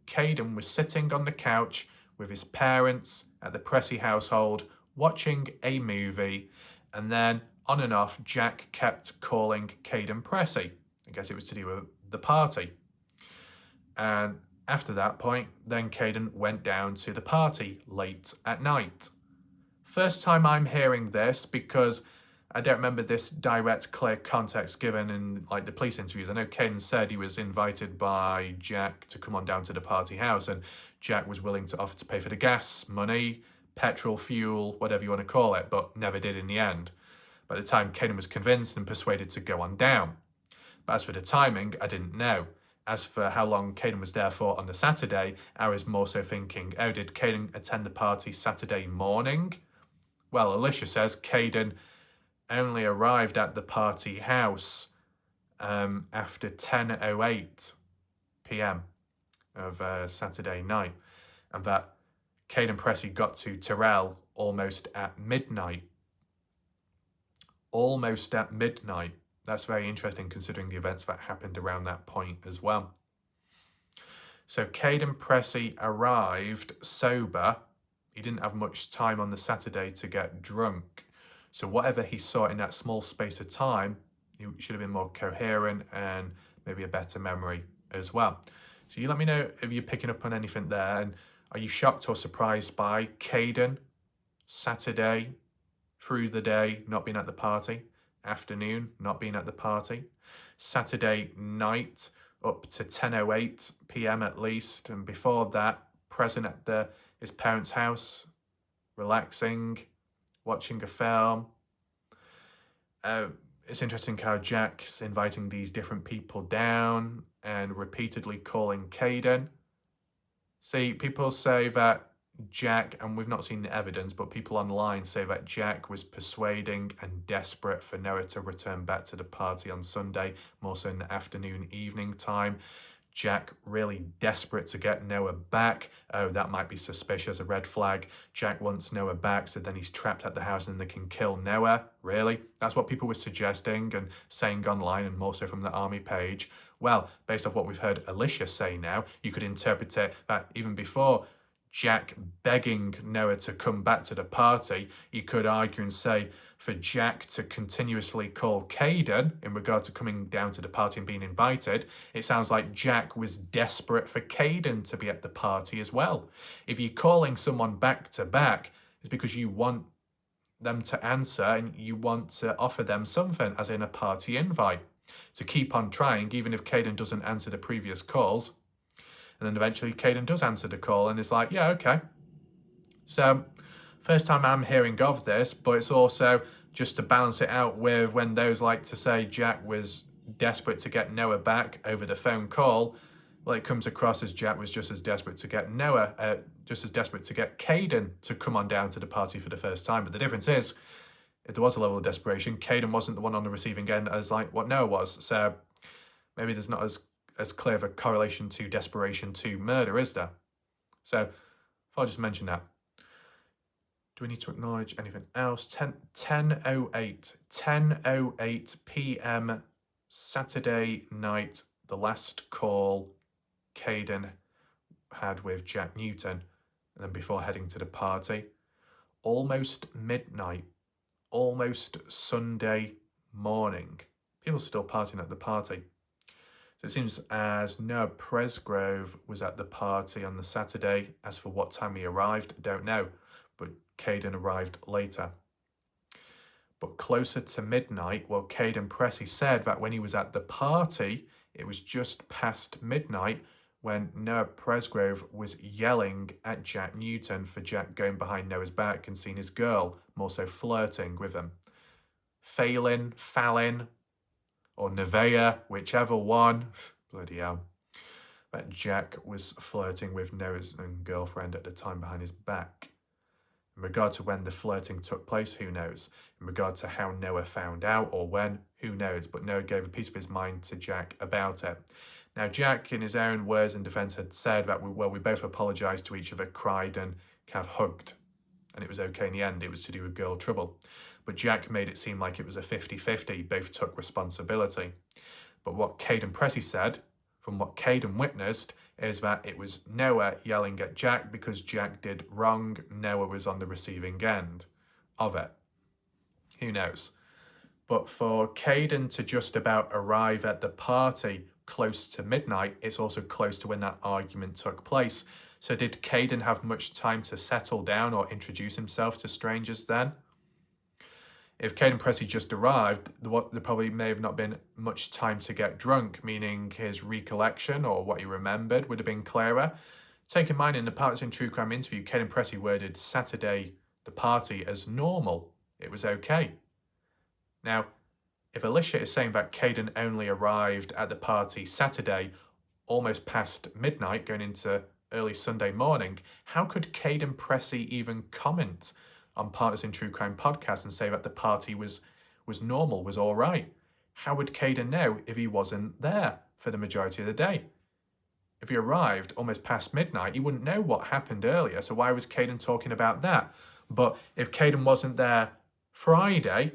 Kaden was sitting on the couch with his parents at the Pressy household watching a movie, and then on and off, Jack kept calling Kaden Pressy. I guess it was to do with the party. And after that point, then Kaden went down to the party late at night. First time I'm hearing this, because I don't remember this direct, clear context given in like the police interviews. I know Kaden said he was invited by Jack to come on down to the party house, and Jack was willing to offer to pay for the gas, money, petrol, fuel, whatever you want to call it, but never did in the end. By the time Kaden was convinced and persuaded to go on down. But as for the timing, I didn't know. As for how long Kaden was there for on the Saturday, I was more so thinking, oh, did Kaden attend the party Saturday morning? Well, Elisha says Kaden only arrived at the party house after 10:08 p.m. of Saturday night, and that Kaden Pressy got to Terrell almost at midnight. Almost at midnight. That's very interesting considering the events that happened around that point as well. So Kaden Pressy arrived sober. He didn't have much time on the Saturday to get drunk. So whatever he saw in that small space of time, he should have been more coherent and maybe a better memory as well. So you let me know if you're picking up on anything there, and are you shocked or surprised by Kaden Saturday through the day not being at the party, afternoon not being at the party, Saturday night up to 10:08 p.m. at least, and before that present at his parents' house, relaxing, watching a film? it's interesting how Jack's inviting these different people down and repeatedly calling Kaden. See, people say that Jack, and we've not seen the evidence, but people online say that Jack was persuading and desperate for Noah to return back to the party on Sunday, more so in the afternoon, evening time. Jack really desperate to get Noah back. Oh, that might be suspicious, a red flag. Jack wants Noah back, so then he's trapped at the house and they can kill Noah. Really? That's what people were suggesting and saying online, and more so from the army page. Well, based off what we've heard Elisha say now, you could interpret it that even before Jack begging Noah to come back to the party, you could argue and say for Jack to continuously call Kaden in regard to coming down to the party and being invited, it sounds like Jack was desperate for Kaden to be at the party as well. If you're calling someone back to back, it's because you want them to answer and you want to offer them something, as in a party invite, to keep on trying, even if Kaden doesn't answer the previous calls. And then eventually Kaden does answer the call and is like, yeah, okay. So, first time I'm hearing of this, but it's also just to balance it out with when those like to say Jack was desperate to get Noah back over the phone call. Well, it comes across as Jack was just as desperate to get just as desperate to get Kaden to come on down to the party for the first time. But the difference is, if there was a level of desperation, Kaden wasn't the one on the receiving end as like what Noah was. So maybe there's not as clear of a correlation to desperation to murder, is there? So if I'll just mention that. Do we need to acknowledge anything else? 10:08 p.m. Saturday night, the last call Kaden had with Jack Newton, and then before heading to the party. Almost midnight, almost Sunday morning. People still partying at the party. So it seems as Noah Presgrove was at the party on the Saturday. As for what time he arrived, I don't know, but Kaden arrived later. But closer to midnight, well, Kaden Pressy said that when he was at the party, it was just past midnight when Noah Presgrove was yelling at Jack Newton for Jack going behind Noah's back and seeing his girl, more so flirting with him. Fallin, or Nevaeh, whichever one. Bloody hell. That Jack was flirting with Noah's own girlfriend at the time behind his back. In regard to when the flirting took place, who knows? In regard to how Noah found out or when, who knows? But Noah gave a piece of his mind to Jack about it. Now, Jack, in his own words in defense, had said that we both apologized to each other, cried and kind of hugged. And it was okay in the end. It was to do with girl trouble. But Jack made it seem like it was a 50-50. Both took responsibility. But what Kaden Pressy said, from what Kaden witnessed, is that it was Noah yelling at Jack because Jack did wrong. Noah was on the receiving end of it. Who knows? But for Kaden to just about arrive at the party close to midnight, it's also close to when that argument took place. So did Kaden have much time to settle down or introduce himself to strangers then? If Kaden Pressy just arrived, there probably may have not been much time to get drunk, meaning his recollection or what he remembered would have been clearer. Take in mind, in the Partisan True Crime interview, Kaden Pressy worded Saturday, the party, as normal. It was okay. Now, if Elisha is saying that Kaden only arrived at the party Saturday, almost past midnight, going into early Sunday morning, how could Kaden Pressy even comment on Partisan True Crime podcast and say that the party was normal, was all right? How would Kaden know if he wasn't there for the majority of the day? If he arrived almost past midnight, he wouldn't know what happened earlier, so why was Kaden talking about that? But if Kaden wasn't there Friday,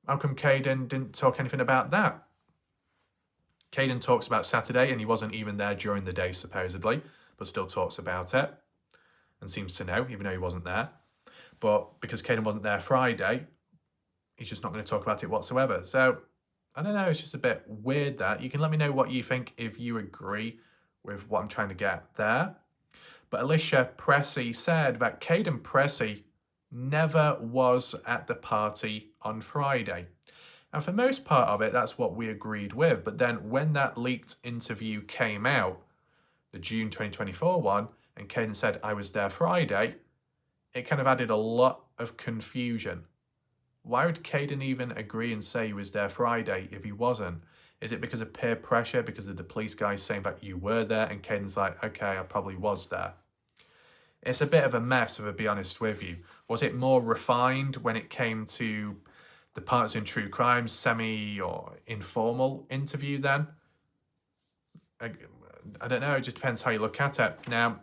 how come Kaden didn't talk anything about that? Kaden talks about Saturday, and he wasn't even there during the day, supposedly, but still talks about it and seems to know, even though he wasn't there. But because Kaden wasn't there Friday, he's just not going to talk about it whatsoever. So, I don't know, it's just a bit weird that. You can let me know what you think if you agree with what I'm trying to get there. But Elisha Pressy said that Kaden Pressy never was at the party on Friday. And for most part of it, that's what we agreed with. But then when that leaked interview came out, the June 2024 one, and Kaden said, I was there Friday, it kind of added a lot of confusion. Why would Kaden even agree and say he was there Friday if he wasn't? Is it because of peer pressure, because of the police guys saying that you were there, and Kaden's like, okay, I probably was there? It's a bit of a mess, if I'll be honest with you. Was it more refined when it came to the Partners in True Crime semi or informal interview then? I don't know, it just depends how you look at it. Now,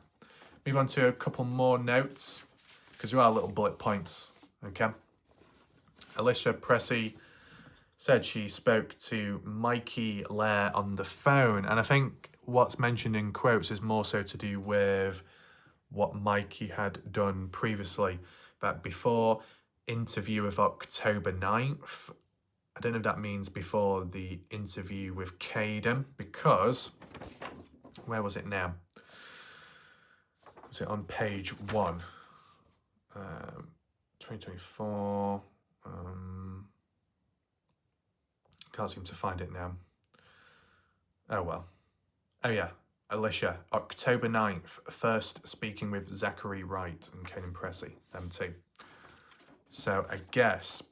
move on to a couple more notes, because there are little bullet points, okay? Elisha Pressy said she spoke to Mikey Lair on the phone, and I think what's mentioned in quotes is more so to do with what Mikey had done previously, that before interview of October 9th, I don't know if that means before the interview with Kaden, because, where was it now? Was it on page 1? 2024, can't seem to find it now. Oh well. Oh yeah, Elisha, October 9th, first speaking with Zachary Wright and Kaden Pressy, them two. So I guess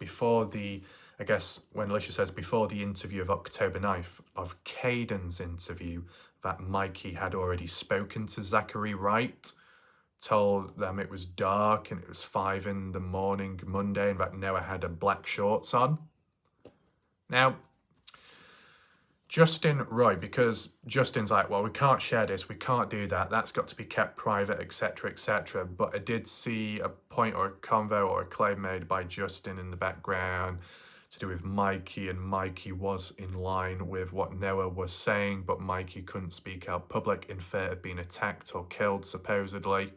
when Elisha says before the interview of October 9th, of Kaden's interview, that Mikey had already spoken to Zachary Wright, told them it was dark and it was 5 in the morning Monday, and that Noah had a black shorts on. Now, Justin Roy, because Justin's like, well, we can't share this, we can't do that, that's got to be kept private, etc, etc. But I did see a point or a convo or a claim made by Justin in the background to do with Mikey, and Mikey was in line with what Noah was saying, but Mikey couldn't speak out public in fear of being attacked or killed, supposedly.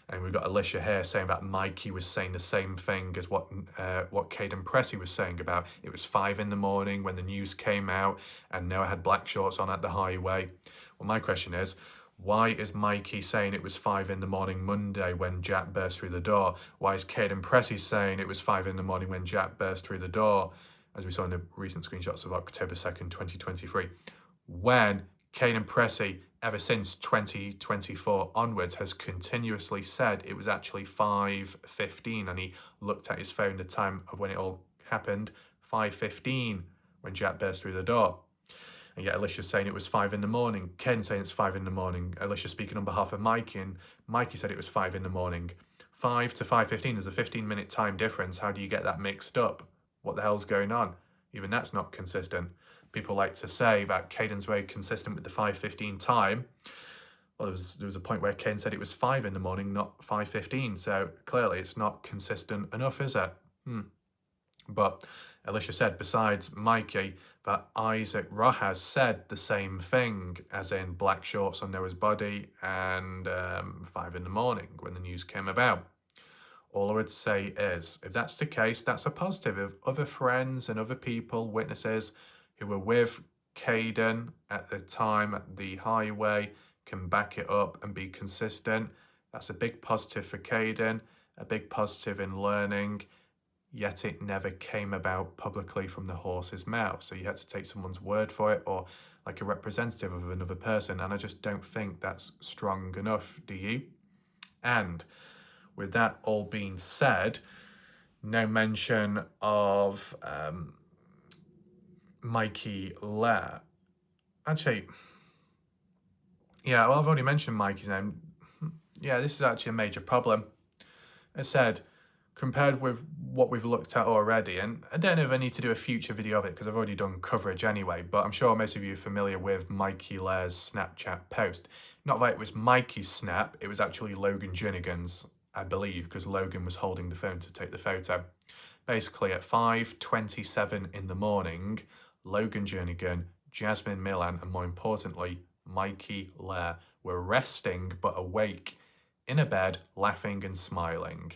And we've got Elisha here saying that Mikey was saying the same thing as what Kaden Pressy was saying about it was 5 in the morning when the news came out and Noah had black shorts on at the highway. Well, my question is, why is Mikey saying it was 5 in the morning Monday when Jack burst through the door? Why is Kaden Pressy saying it was 5 in the morning when Jack burst through the door, as we saw in the recent screenshots of October 2nd, 2023? When Kaden Pressy, ever since 2024 onwards, has continuously said it was actually 5:15, and he looked at his phone the time of when it all happened, 5:15, when Jack burst through the door. And yet Elisha's saying it was 5 in the morning. Ken saying it's 5 in the morning. Elisha speaking on behalf of Mikey, and Mikey said it was 5 in the morning. 5 to 5:15, there's a 15-minute time difference. How do you get that mixed up? What the hell's going on? Even that's not consistent. People like to say that Kaden's very consistent with the 5:15 time. Well, there was a point where Kaden said it was 5 in the morning, not 5:15. So clearly it's not consistent enough, is it? But Elisha said, besides Mikey, that Isaac Rojas said the same thing, as in black shorts on Noah's body and 5 in the morning when the news came about. All I would say is, if that's the case, that's a positive. If other friends and other people, witnesses who were with Kaden at the time at the highway, can back it up and be consistent, that's a big positive for Kaden, a big positive in learning, yet it never came about publicly from the horse's mouth. So you had to take someone's word for it, or like a representative of another person, and I just don't think that's strong enough, do you? And with that all being said, no mention of Mikey Lair. Actually, yeah, well, I've already mentioned Mikey's name. Yeah, this is actually a major problem. As said, compared with what we've looked at already, and I don't know if I need to do a future video of it because I've already done coverage anyway, but I'm sure most of you are familiar with Mikey Lair's Snapchat post. Not that it was Mikey's snap, it was actually Logan Jernigan's, I believe, because Logan was holding the phone to take the photo. Basically, at 5:27 in the morning, Logan Jernigan, Jasmine Milan, and more importantly, Mikey Lair were resting but awake in a bed, laughing and smiling,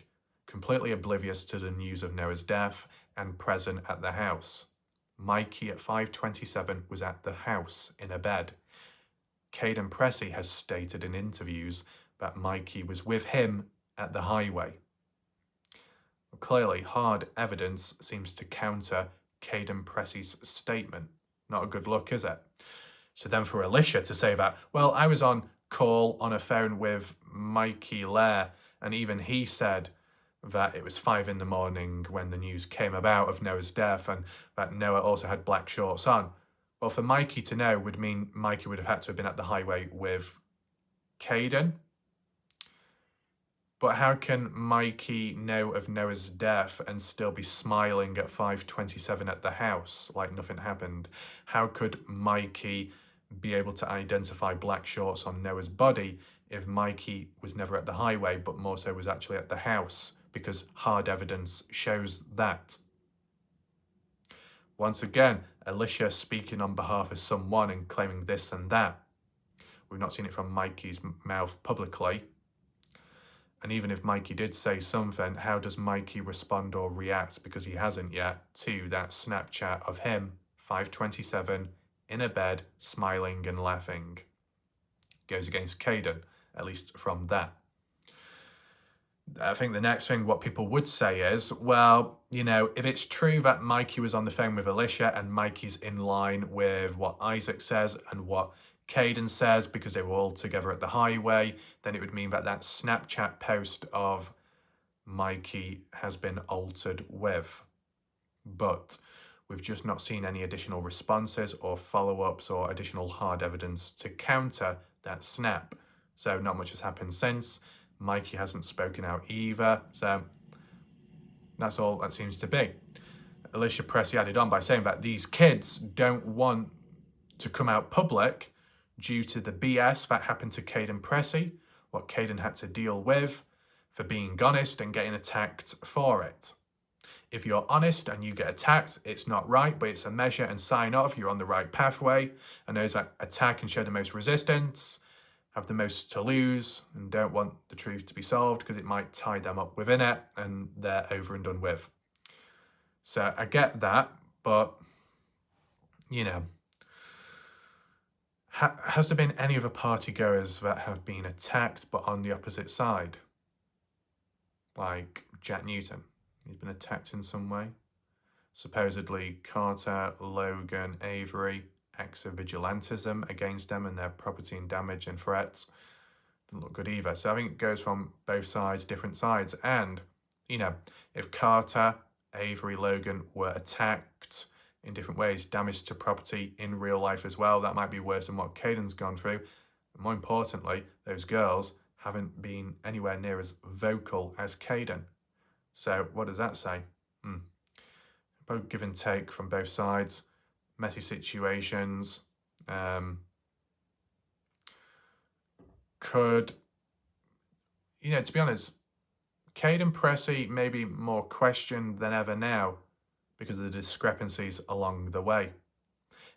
completely oblivious to the news of Noah's death and present at the house. Mikey at 5:27 was at the house in a bed. Kaden Pressy has stated in interviews that Mikey was with him at the highway. Clearly, hard evidence seems to counter Kaden Pressy's statement. Not a good look, is it? So then for Elisha to say that, well, I was on call on a phone with Mikey Lair, and even he said that it was 5 in the morning when the news came about of Noah's death, and that Noah also had black shorts on. Well, for Mikey to know would mean Mikey would have had to have been at the highway with Kaden. But how can Mikey know of Noah's death and still be smiling at 5:27 at the house like nothing happened? How could Mikey be able to identify black shorts on Noah's body if Mikey was never at the highway but more so was actually at the house? Because hard evidence shows that. Once again, Elisha speaking on behalf of someone and claiming this and that. We've not seen it from Mikey's mouth publicly. And even if Mikey did say something, how does Mikey respond or react, because he hasn't yet, to that Snapchat of him, 5:27, in a bed, smiling and laughing? Goes against Kaden, at least from that. I think the next thing what people would say is, well, you know, if it's true that Mikey was on the phone with Elisha and Mikey's in line with what Isaac says and what Kaden says because they were all together at the highway, then it would mean that that Snapchat post of Mikey has been altered with. But we've just not seen any additional responses or follow-ups or additional hard evidence to counter that snap. So not much has happened since. Mikey hasn't spoken out either, so that's all that seems to be. Elisha Pressy added on by saying that these kids don't want to come out public due to the BS that happened to Kaden Pressy, what Kaden had to deal with for being honest and getting attacked for it. If you're honest and you get attacked, it's not right, but it's a measure and sign off you're on the right pathway, and those that attack and show the most resistance have the most to lose and don't want the truth to be solved because it might tie them up within it and they're over and done with. So I get that, but, you know, has there been any other party goers that have been attacked but on the opposite side? Like Jack Newton, he's been attacked in some way. Supposedly Carter, Logan, Avery, acts of vigilantism against them and their property and damage and threats. Doesn't look good either. So I think it goes from both sides, different sides. And, you know, if Carter, Avery, Logan were attacked in different ways, damage to property in real life as well, that might be worse than what Kaden's gone through. And more importantly, those girls haven't been anywhere near as vocal as Kaden. So what does that say? Both give and take from both sides. Messy situations. Could, you know, to be honest, Kaden Pressy may be more questioned than ever now because of the discrepancies along the way.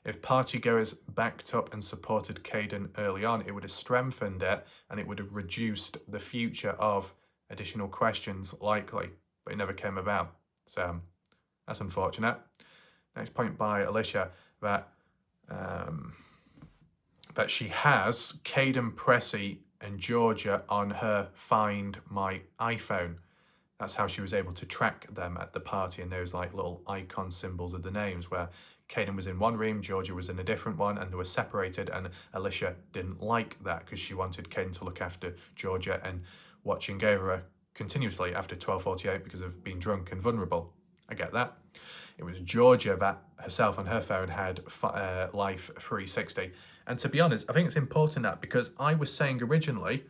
If partygoers backed up and supported Kaden early on, it would have strengthened it and it would have reduced the future of additional questions likely, but it never came about. So that's unfortunate. Next point by Elisha, that she has Kaden Pressy and Georgia on her Find My iPhone. That's how she was able to track them at the party, and those like little icon symbols of the names where Kaden was in one room, Georgia was in a different one, and they were separated, and Elisha didn't like that because she wanted Kaden to look after Georgia and watching over her continuously after 12:48 because of being drunk and vulnerable. I get that. It was Georgia that herself on her phone had Life 360. And to be honest, I think it's important that because I was saying originally,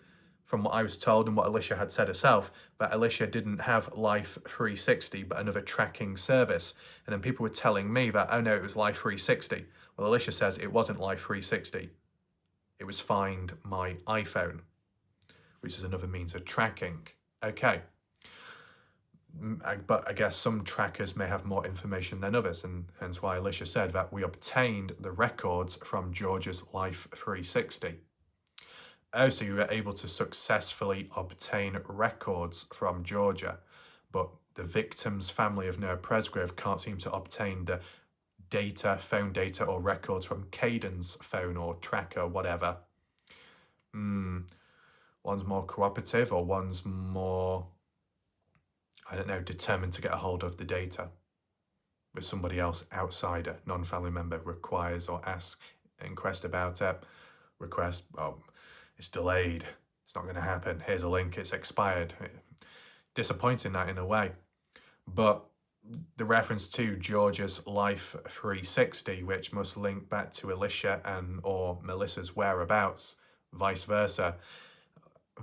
from what I was told and what Elisha had said herself, that Elisha didn't have Life 360, but another tracking service. And then people were telling me that, oh no, it was Life 360. Well, Elisha says it wasn't Life 360. It was Find My iPhone, which is another means of tracking. Okay. But I guess some trackers may have more information than others, and hence why Elisha said that we obtained the records from Georgia's Life 360. Oh, so you were able to successfully obtain records from Georgia, but the victim's family of Noah Presgrove can't seem to obtain the data, phone data or records from Kaden's phone or tracker, whatever. One's more cooperative or one's more, I don't know, determined to get a hold of the data. But somebody else, outsider, non-family member, requires or asks, inquest about it. Request, oh, it's delayed. It's not going to happen. Here's a link. It's expired. disappointing that in a way. But the reference to Georgia's Life 360, which must link back to Elisha or Melissa's whereabouts, vice versa,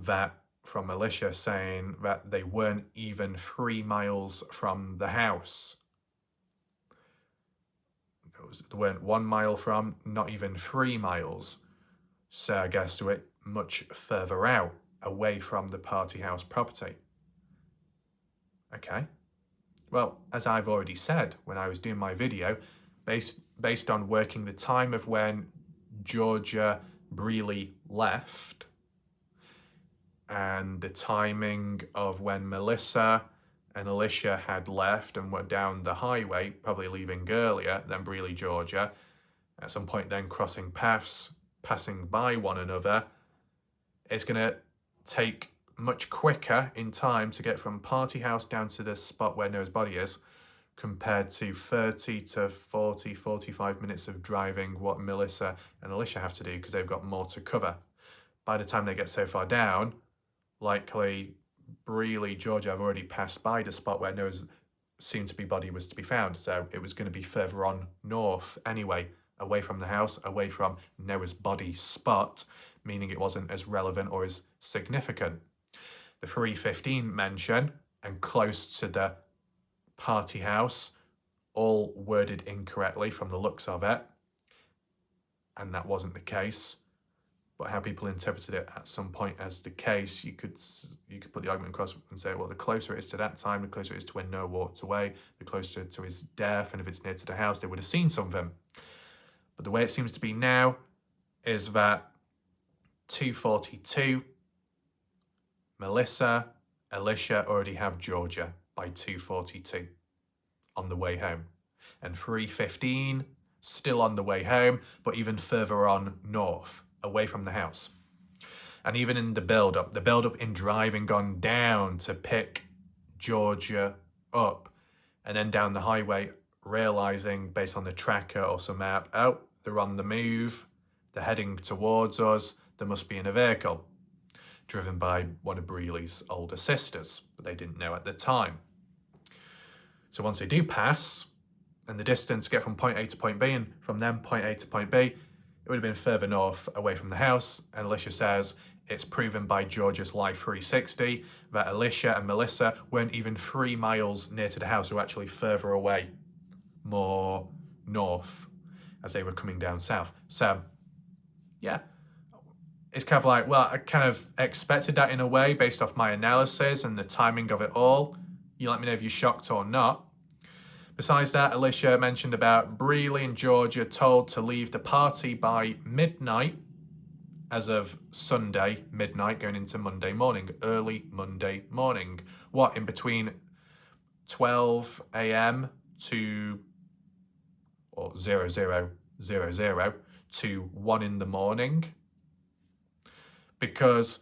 that from Elisha saying that they weren't even 3 miles from the house. They weren't 1 mile from, not even 3 miles. So I guess we're much further out, away from the party house property. Okay. Well, as I've already said when I was doing my video, based on working the time of when Georgia Breely left and the timing of when Melissa and Elisha had left and were down the highway, probably leaving earlier than Breely, Georgia, at some point then crossing paths, passing by one another, it's going to take much quicker in time to get from party house down to the spot where Noah's body is, compared to 30 to 40, 45 minutes of driving what Melissa and Elisha have to do, because they've got more to cover. By the time they get so far down, likely Breely, Georgia have already passed by the spot where Noah's soon-to-be body was to be found. So it was going to be further on north anyway, away from the house, away from Noah's body spot, meaning it wasn't as relevant or as significant. The 3:15 mention and close to the party house, all worded incorrectly from the looks of it, and that wasn't the case. But how people interpreted it at some point as the case, you could put the argument across and say, well, the closer it is to that time, the closer it is to when Noah walked away, the closer to his death, and if it's near to the house, they would have seen something. But the way it seems to be now is that 2:42, Melissa, Elisha already have Georgia by 2:42 on the way home. And 3:15, still on the way home, but even further on north, away from the house. And even in the build-up in driving on down to pick Georgia up, and then down the highway, realising based on the tracker or some app, oh, they're on the move, they're heading towards us, there must be in a vehicle, driven by one of Breely's older sisters, but they didn't know at the time. So once they do pass, and the distance to get from point A to point B, and from them point A to point B, it would have been further north away from the house. And Elisha says it's proven by Georgia's Life 360 that Elisha and Melissa weren't even 3 miles near to the house, they were actually further away, more north, as they were coming down south. So, yeah, it's kind of like, well, I kind of expected that in a way based off my analysis and the timing of it all. You let me know if you're shocked or not. Besides that, Elisha mentioned about Breely and Georgia told to leave the party by midnight, as of Sunday midnight going into Monday morning, early Monday morning. What, in between 12 a.m. to, or 0000 to 1 in the morning? Because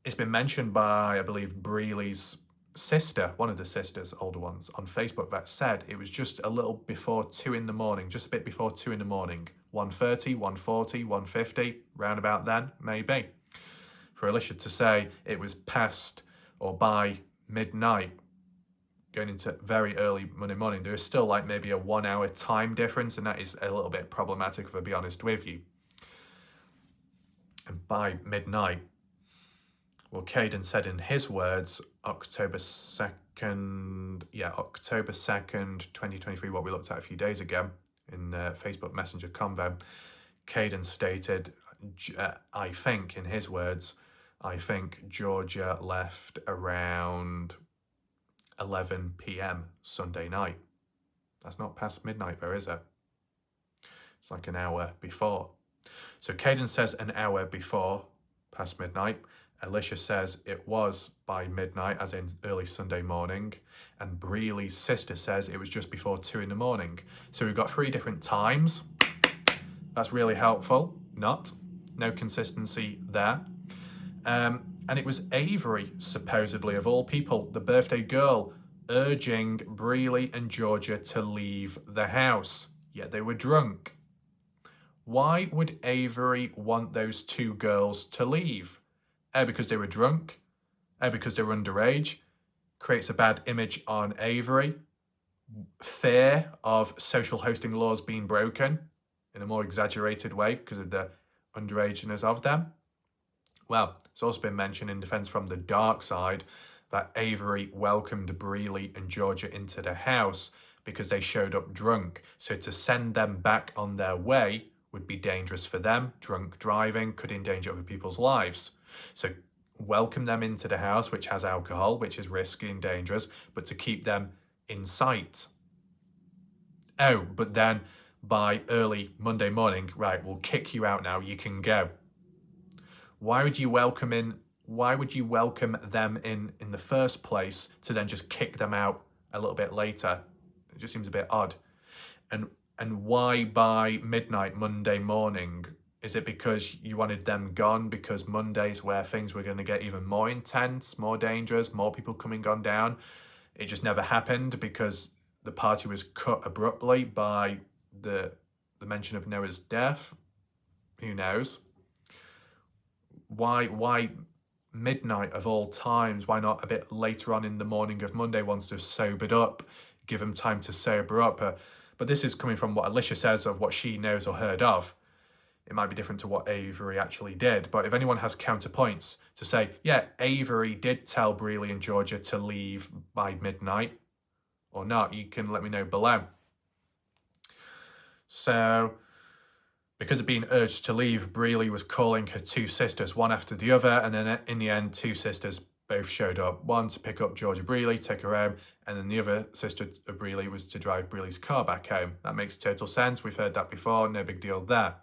it's been mentioned by, I believe, Breely's sister, one of the sisters, older ones, on Facebook, that said it was just a little before 2 in the morning, just a bit before 2 in the morning, 1:30, 1:40, 1:50, round about then, maybe. For Elisha to say it was past or by midnight, going into very early Monday morning, there is still like maybe a 1 hour time difference, and that is a little bit problematic, if I'll be honest with you. And by midnight, well, Kaden said in his words, October 2nd, 2023, what we looked at a few days ago in Facebook Messenger convo, Kaden stated, I think, in his words, I think Georgia left around 11 p.m. Sunday night. That's not past midnight though, is it? It's like an hour before. So Kaden says an hour before, past midnight. Elisha says it was by midnight, as in early Sunday morning. And Breely's sister says it was just before 2 in the morning. So we've got 3 different times. That's really helpful. No consistency there. And it was Avery, supposedly, of all people, the birthday girl, urging Breely and Georgia to leave the house. Yet they were drunk. Why would Avery want those 2 girls to leave? Because they were drunk? Because they were underage? creates a bad image on Avery. Fear of social hosting laws being broken in a more exaggerated way because of the underageness of them. Well, it's also been mentioned in defense from the dark side that Avery welcomed Breely and Georgia into the house because they showed up drunk. So to send them back on their way would be dangerous for them. Drunk driving could endanger other people's lives. So welcome them into the house, which has alcohol, which is risky and dangerous, but to keep them in sight. Oh, but then by early Monday morning, right, we'll kick you out now, you can go. Why would you welcome them in the first place to then just kick them out a little bit later? It just seems a bit odd. And why by midnight Monday morning? Is it because you wanted them gone because Monday's where things were going to get even more intense, more dangerous, more people coming on down? It just never happened because the party was cut abruptly by the mention of Noah's death. Who knows? Why midnight of all times? Why not a bit later on in the morning of Monday once they've sobered up? Give them time to sober up. But this is coming from what Elisha says of what she knows or heard of. It might be different to what Avery actually did. But if anyone has counterpoints to say, yeah, Avery did tell Breely and Georgia to leave by midnight or not, you can let me know below. So, because of being urged to leave, Breely was calling her two sisters, one after the other, and then in the end, two sisters both showed up. One to pick up Georgia Breely, take her home, and then the other sister of Breely was to drive Breely's car back home. That makes total sense. We've heard that before, no big deal there.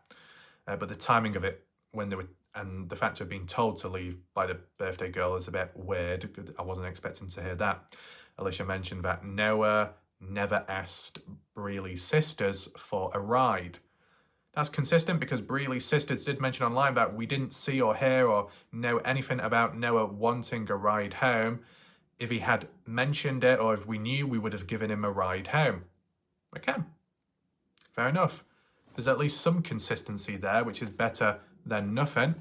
But the timing of it, when they were, and the fact of being told to leave by the birthday girl is a bit weird. I wasn't expecting to hear that. Elisha mentioned that Noah never asked Breely's sisters for a ride. That's consistent because Breely's sisters did mention online that we didn't see or hear or know anything about Noah wanting a ride home. If he had mentioned it or if we knew, we would have given him a ride home. Okay, fair enough. There's at least some consistency there, which is better than nothing.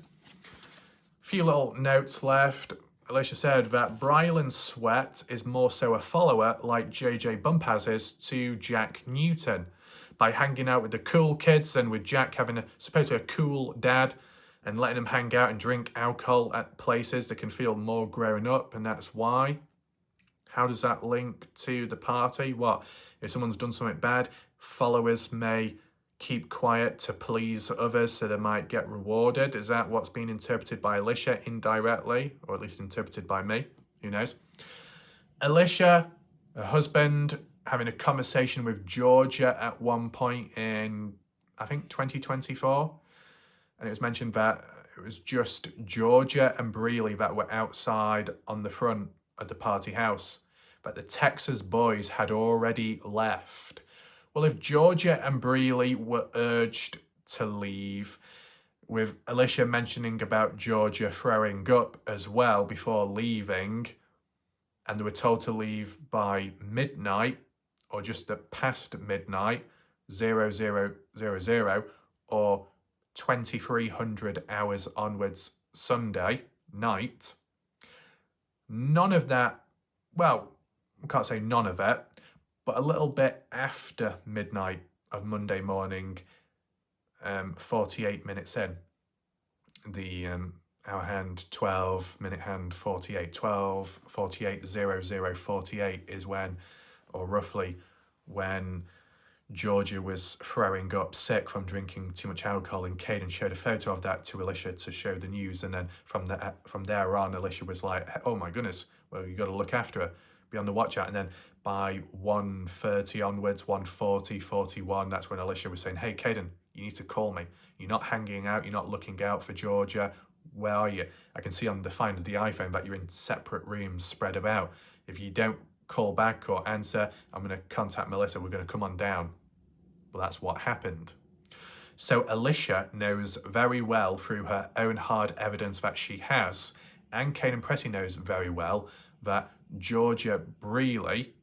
Few little notes left. Elisha said that Brylan Sweat is more so a follower like JJ Bumpas is to Jack Newton. By hanging out with the cool kids and with Jack having supposedly a cool dad and letting him hang out and drink alcohol at places that can feel more grown up, and that's why. How does that link to the party? What? If someone's done something bad, followers may keep quiet to please others so they might get rewarded. Is that what's being interpreted by Elisha indirectly, or at least interpreted by me? Who knows? Elisha, her husband, having a conversation with Georgia at one point in, I think, 2024. And it was mentioned that it was just Georgia and Breely that were outside on the front of the party house. But the Texas boys had already left. Well, if Georgia and Breely were urged to leave, with Elisha mentioning about Georgia throwing up as well before leaving, and they were told to leave by midnight, or just past midnight, 0000, or 2300 hours onwards Sunday night. None of that, well, I can't say none of it, but a little bit after midnight of Monday morning, 48 minutes in. The hour hand 12, minute hand 48, 12, 48, 00, 48 is when, or roughly when Georgia was throwing up sick from drinking too much alcohol, and Kaden showed a photo of that to Elisha to show the news, and then from there on, Elisha was like, oh my goodness, well, you got to look after her, be on the watch out. And then by 1:30 onwards, 1:40, 41, that's when Elisha was saying, hey Kaden, you need to call me. You're not hanging out, you're not looking out for Georgia. Where are you? I can see on the find of the iPhone that you're in separate rooms spread about. If you don't call back or answer, I'm going to contact Melissa, we're going to come on down. Well, that's what happened. So Elisha knows very well through her own hard evidence that she has, and Kaden Pressy knows very well that Georgia Breely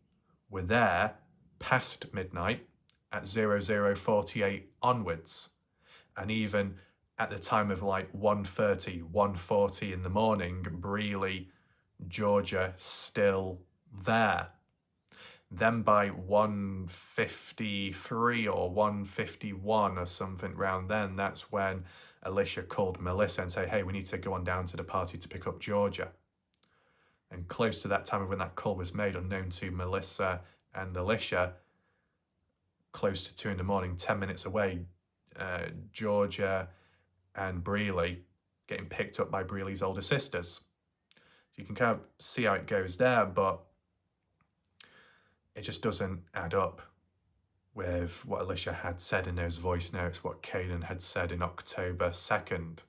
were there past midnight at 0048 onwards, and even at the time of like 1:30, 1:40 in the morning, Breely, Georgia still there. Then by 1:53 or 1:51 or something round then, that's when Elisha called Melissa and said, hey, we need to go on down to the party to pick up Georgia. And close to that time of when that call was made, unknown to Melissa and Elisha, close to 2 a.m, 10 minutes away, Georgia and Breely getting picked up by Breely's older sisters. So you can kind of see how it goes there, but it just doesn't add up with what Elisha had said in those voice notes, what Kaden had said in October 2nd,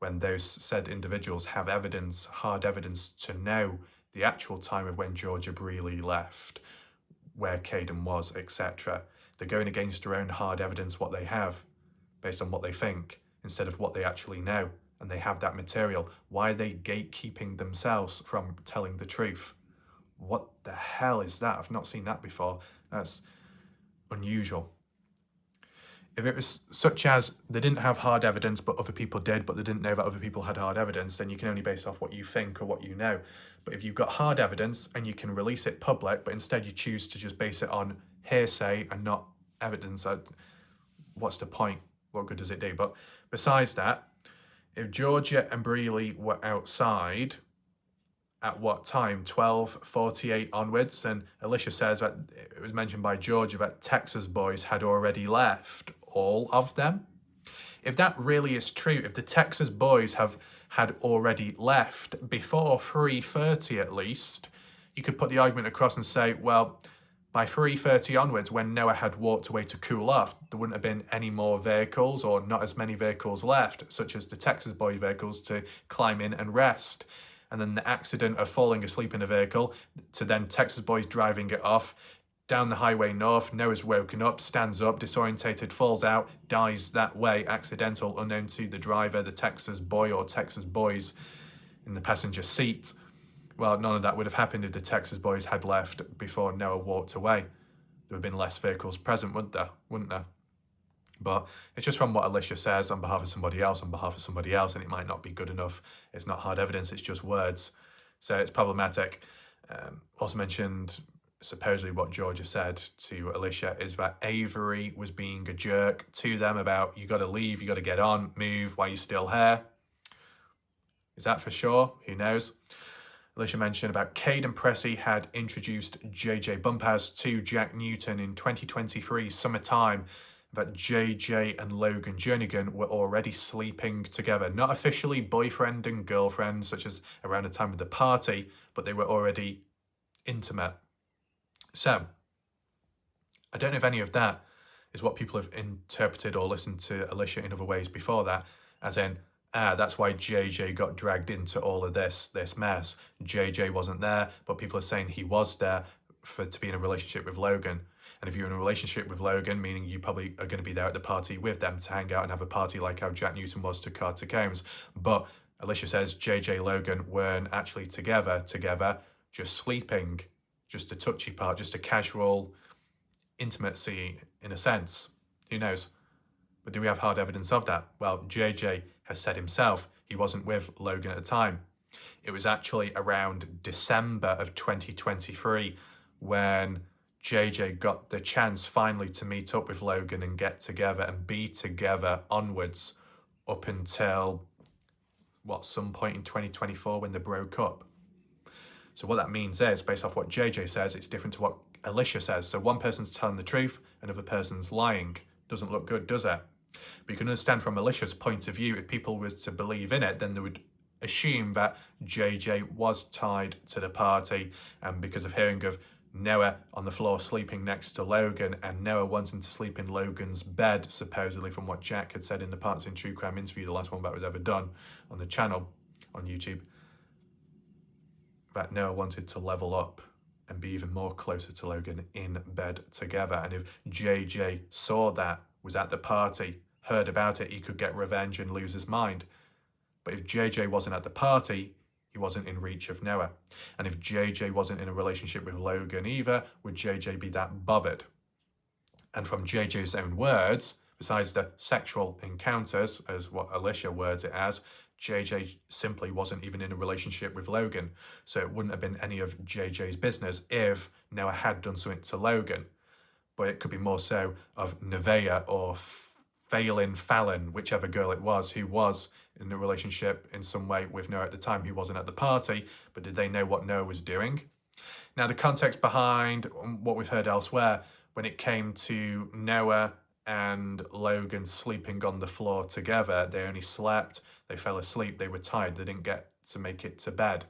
when those said individuals have evidence, hard evidence to know the actual time of when Georgia Breely left, where Kaden was, etc. They're going against their own hard evidence, what they have, based on what they think, instead of what they actually know, and they have that material. Why are they gatekeeping themselves from telling the truth? What the hell is that? I've not seen that before. That's unusual. If it was such as they didn't have hard evidence, but other people did, but they didn't know that other people had hard evidence, then you can only base off what you think or what you know. But if you've got hard evidence and you can release it public, but instead you choose to just base it on hearsay and not evidence, what's the point? What good does it do? But besides that, if Georgia and Breely were outside, at what time? 12:48 onwards, and Elisha says that it was mentioned by Georgia that Texas boys had already left, all of them. If that really is true, if the Texas boys had already left before 3:30 at least, you could put the argument across and say, well, by 3:30 onwards, when Noah had walked away to cool off, there wouldn't have been any more vehicles or not as many vehicles left, such as the Texas boy vehicles to climb in and rest. And then the accident of falling asleep in a vehicle to then Texas boys driving it off down the highway north. Noah's woken up, stands up, disorientated, falls out, dies that way, accidental, unknown to the driver, the Texas boy or Texas boys in the passenger seat. Well, none of that would have happened if the Texas boys had left before Noah walked away. There would have been less vehicles present, wouldn't there? But it's just from what Elisha says on behalf of somebody else, and it might not be good enough. It's not hard evidence, it's just words. So it's problematic. Also mentioned, supposedly what Georgia said to Elisha is that Avery was being a jerk to them about, you got to leave, you got to get on, move, why are you still here? Is that for sure? Who knows? Elisha mentioned about Kaden Pressy had introduced JJ Bumpas to Jack Newton in 2023 summertime, that JJ and Logan Jernigan were already sleeping together. Not officially boyfriend and girlfriend, such as around the time of the party, but they were already intimate. So, I don't know if any of that is what people have interpreted or listened to Elisha in other ways before that, as in, that's why JJ got dragged into all of this mess. JJ wasn't there, but people are saying he was there to be in a relationship with Logan. And if you're in a relationship with Logan, meaning you probably are going to be there at the party with them to hang out and have a party like how Jack Newton was to Carter Combs. But Elisha says JJ Logan weren't actually together, just sleeping, just a touchy part, just a casual intimacy in a sense. Who knows? But do we have hard evidence of that? Well, JJ has said himself he wasn't with Logan at the time. It was actually around December of 2023 when JJ got the chance finally to meet up with Logan and get together and be together onwards up until, some point in 2024 when they broke up. So what that means is, based off what JJ says, it's different to what Elisha says. So one person's telling the truth, another person's lying. Doesn't look good, does it? But you can understand from Elisha's point of view, if people were to believe in it, then they would assume that JJ was tied to the party, and because of hearing of Noah on the floor sleeping next to Logan and Noah wanting to sleep in Logan's bed, supposedly from what Jack had said in the Parts in True Crime interview, the last one that was ever done on the channel on YouTube, that Noah wanted to level up and be even more closer to Logan in bed together. And if JJ saw that, was at the party, heard about it, he could get revenge and lose his mind. But if JJ wasn't at the party, he wasn't in reach of Noah. And if JJ wasn't in a relationship with Logan either, would JJ be that bothered? And from JJ's own words, besides the sexual encounters, as what Elisha words it as, JJ simply wasn't even in a relationship with Logan. So it wouldn't have been any of JJ's business if Noah had done something to Logan. But it could be more so of Nevaeh or Fallon, whichever girl it was, who was in a relationship in some way with Noah at the time, who wasn't at the party, but did they know what Noah was doing? Now, the context behind what we've heard elsewhere, when it came to Noah and Logan sleeping on the floor together, they only slept, they fell asleep, they were tired, they didn't get to make it to bed.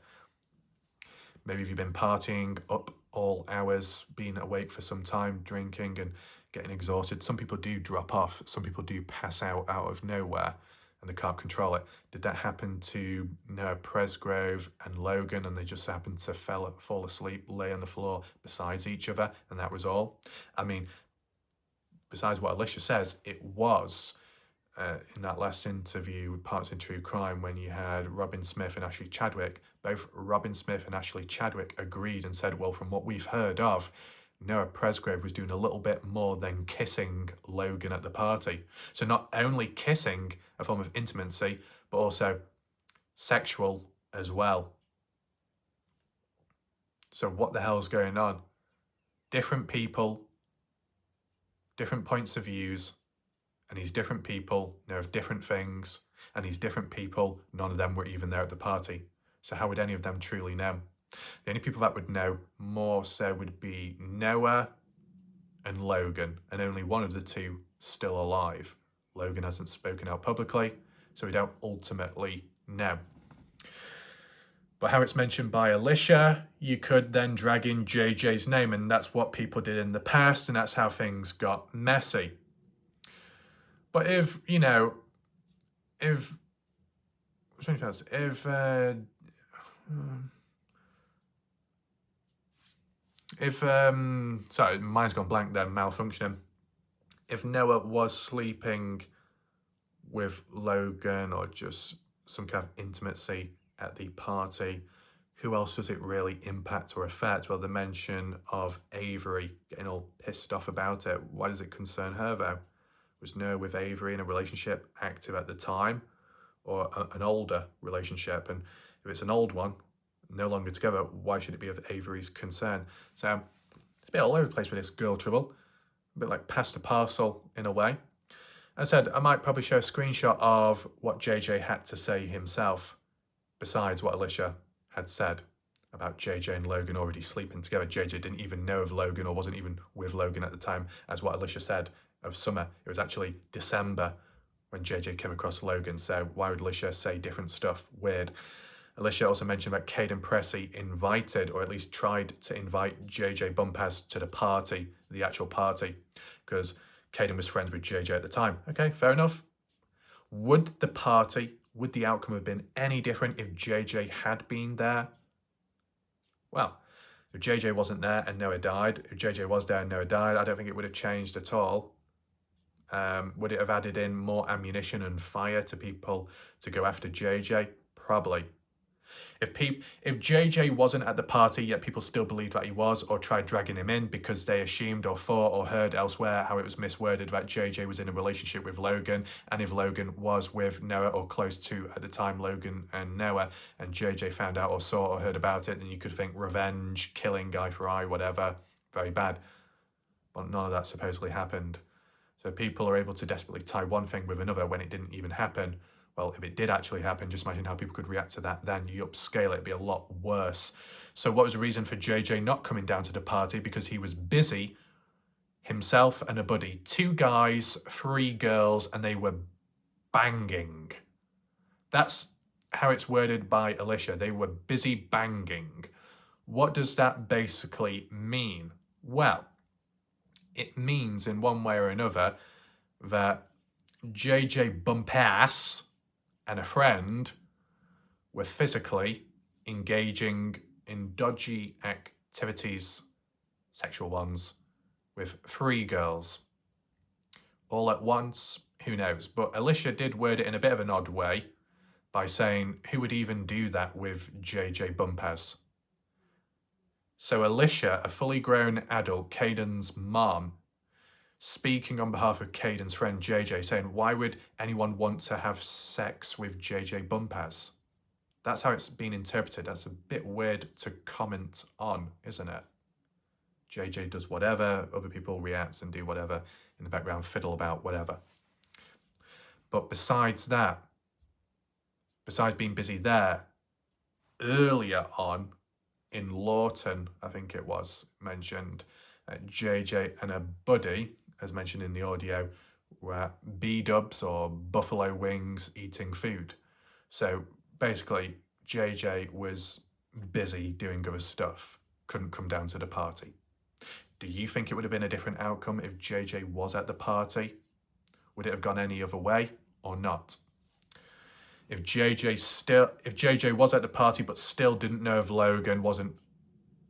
Maybe if you've been partying up all hours, been awake for some time, drinking and getting exhausted, some people do drop off, some people do pass out of nowhere and they can't control it. Did that happen to Noah Presgrove and Logan, and they just happened to fall asleep, lay on the floor besides each other, and that was all? I mean, besides what Elisha says, it was in that last interview with Parts in True Crime, when you had Robin Smith and Ashley Chadwick, both Robin Smith and Ashley Chadwick agreed and said, well, from what we've heard of, Noah Presgrove was doing a little bit more than kissing Logan at the party. So not only kissing, a form of intimacy, but also sexual as well. So what the hell's going on? Different people, different points of views, and these different people know of different things, and these different people, none of them were even there at the party. So how would any of them truly know? The only people that would know more so would be Noah and Logan, and only one of the two still alive. Logan hasn't spoken out publicly, so we don't ultimately know. But how it's mentioned by Elisha, you could then drag in JJ's name, and that's what people did in the past, and that's how things got messy. But if sorry, mine's gone blank then, malfunctioning. If Noah was sleeping with Logan or just some kind of intimacy at the party, who else does it really impact or affect? Well, the mention of Avery getting all pissed off about it, why does it concern her though? Was Noah with Avery in a relationship active at the time, or an older relationship? And if it's an old one, no longer together, why should it be of Avery's concern? So it's a bit all over the place with this girl trouble, a bit like pass the parcel in a way. As I said, I might probably show a screenshot of what JJ had to say himself, besides what Elisha had said about JJ and Logan already sleeping together. JJ didn't even know of Logan or wasn't even with Logan at the time, as what Elisha said of summer. It was actually December when JJ came across Logan, so why would Elisha say different stuff? Weird. Elisha also mentioned that Kaden Pressy invited, or at least tried to invite JJ Bumpas to the party, the actual party, because Kaden was friends with JJ at the time. Okay, fair enough. Would the outcome have been any different if JJ had been there? Well, if JJ wasn't there and Noah died, if JJ was there and Noah died, I don't think it would have changed at all. Would it have added in more ammunition and fire to people to go after JJ? Probably. If JJ wasn't at the party yet people still believed that he was, or tried dragging him in because they assumed or thought or heard elsewhere how it was misworded that JJ was in a relationship with Logan, and if Logan was with Noah or close to at the time Logan and Noah, and JJ found out or saw or heard about it, then you could think revenge, killing, eye for eye, whatever, very bad. But none of that supposedly happened. So people are able to desperately tie one thing with another when it didn't even happen. Well, if it did actually happen, just imagine how people could react to that then. You upscale it, it'd be a lot worse. So what was the reason for JJ not coming down to the party? Because he was busy, himself and a buddy. 2 guys, 3 girls, and they were banging. That's how it's worded by Elisha. They were busy banging. What does that basically mean? Well, it means in one way or another that JJ Bumpas and a friend were physically engaging in dodgy activities, sexual ones, with 3 girls. All at once, who knows? But Elisha did word it in a bit of an odd way by saying, who would even do that with JJ Bumpas? So Elisha, a fully grown adult, Kaden's mom, speaking on behalf of Kaden's friend JJ, saying, why would anyone want to have sex with JJ Bumpas? That's how it's been interpreted. That's a bit weird to comment on, isn't it? JJ does whatever, other people react and do whatever in the background, fiddle about whatever. But besides that, besides being busy there, earlier on in Lawton, I think it was mentioned, JJ and a buddy, as mentioned in the audio, were at B-dubs or buffalo wings eating food. So basically, JJ was busy doing other stuff, couldn't come down to the party. Do you think it would have been a different outcome if JJ was at the party? Would it have gone any other way or not? If JJ was at the party but still didn't know if Logan, wasn't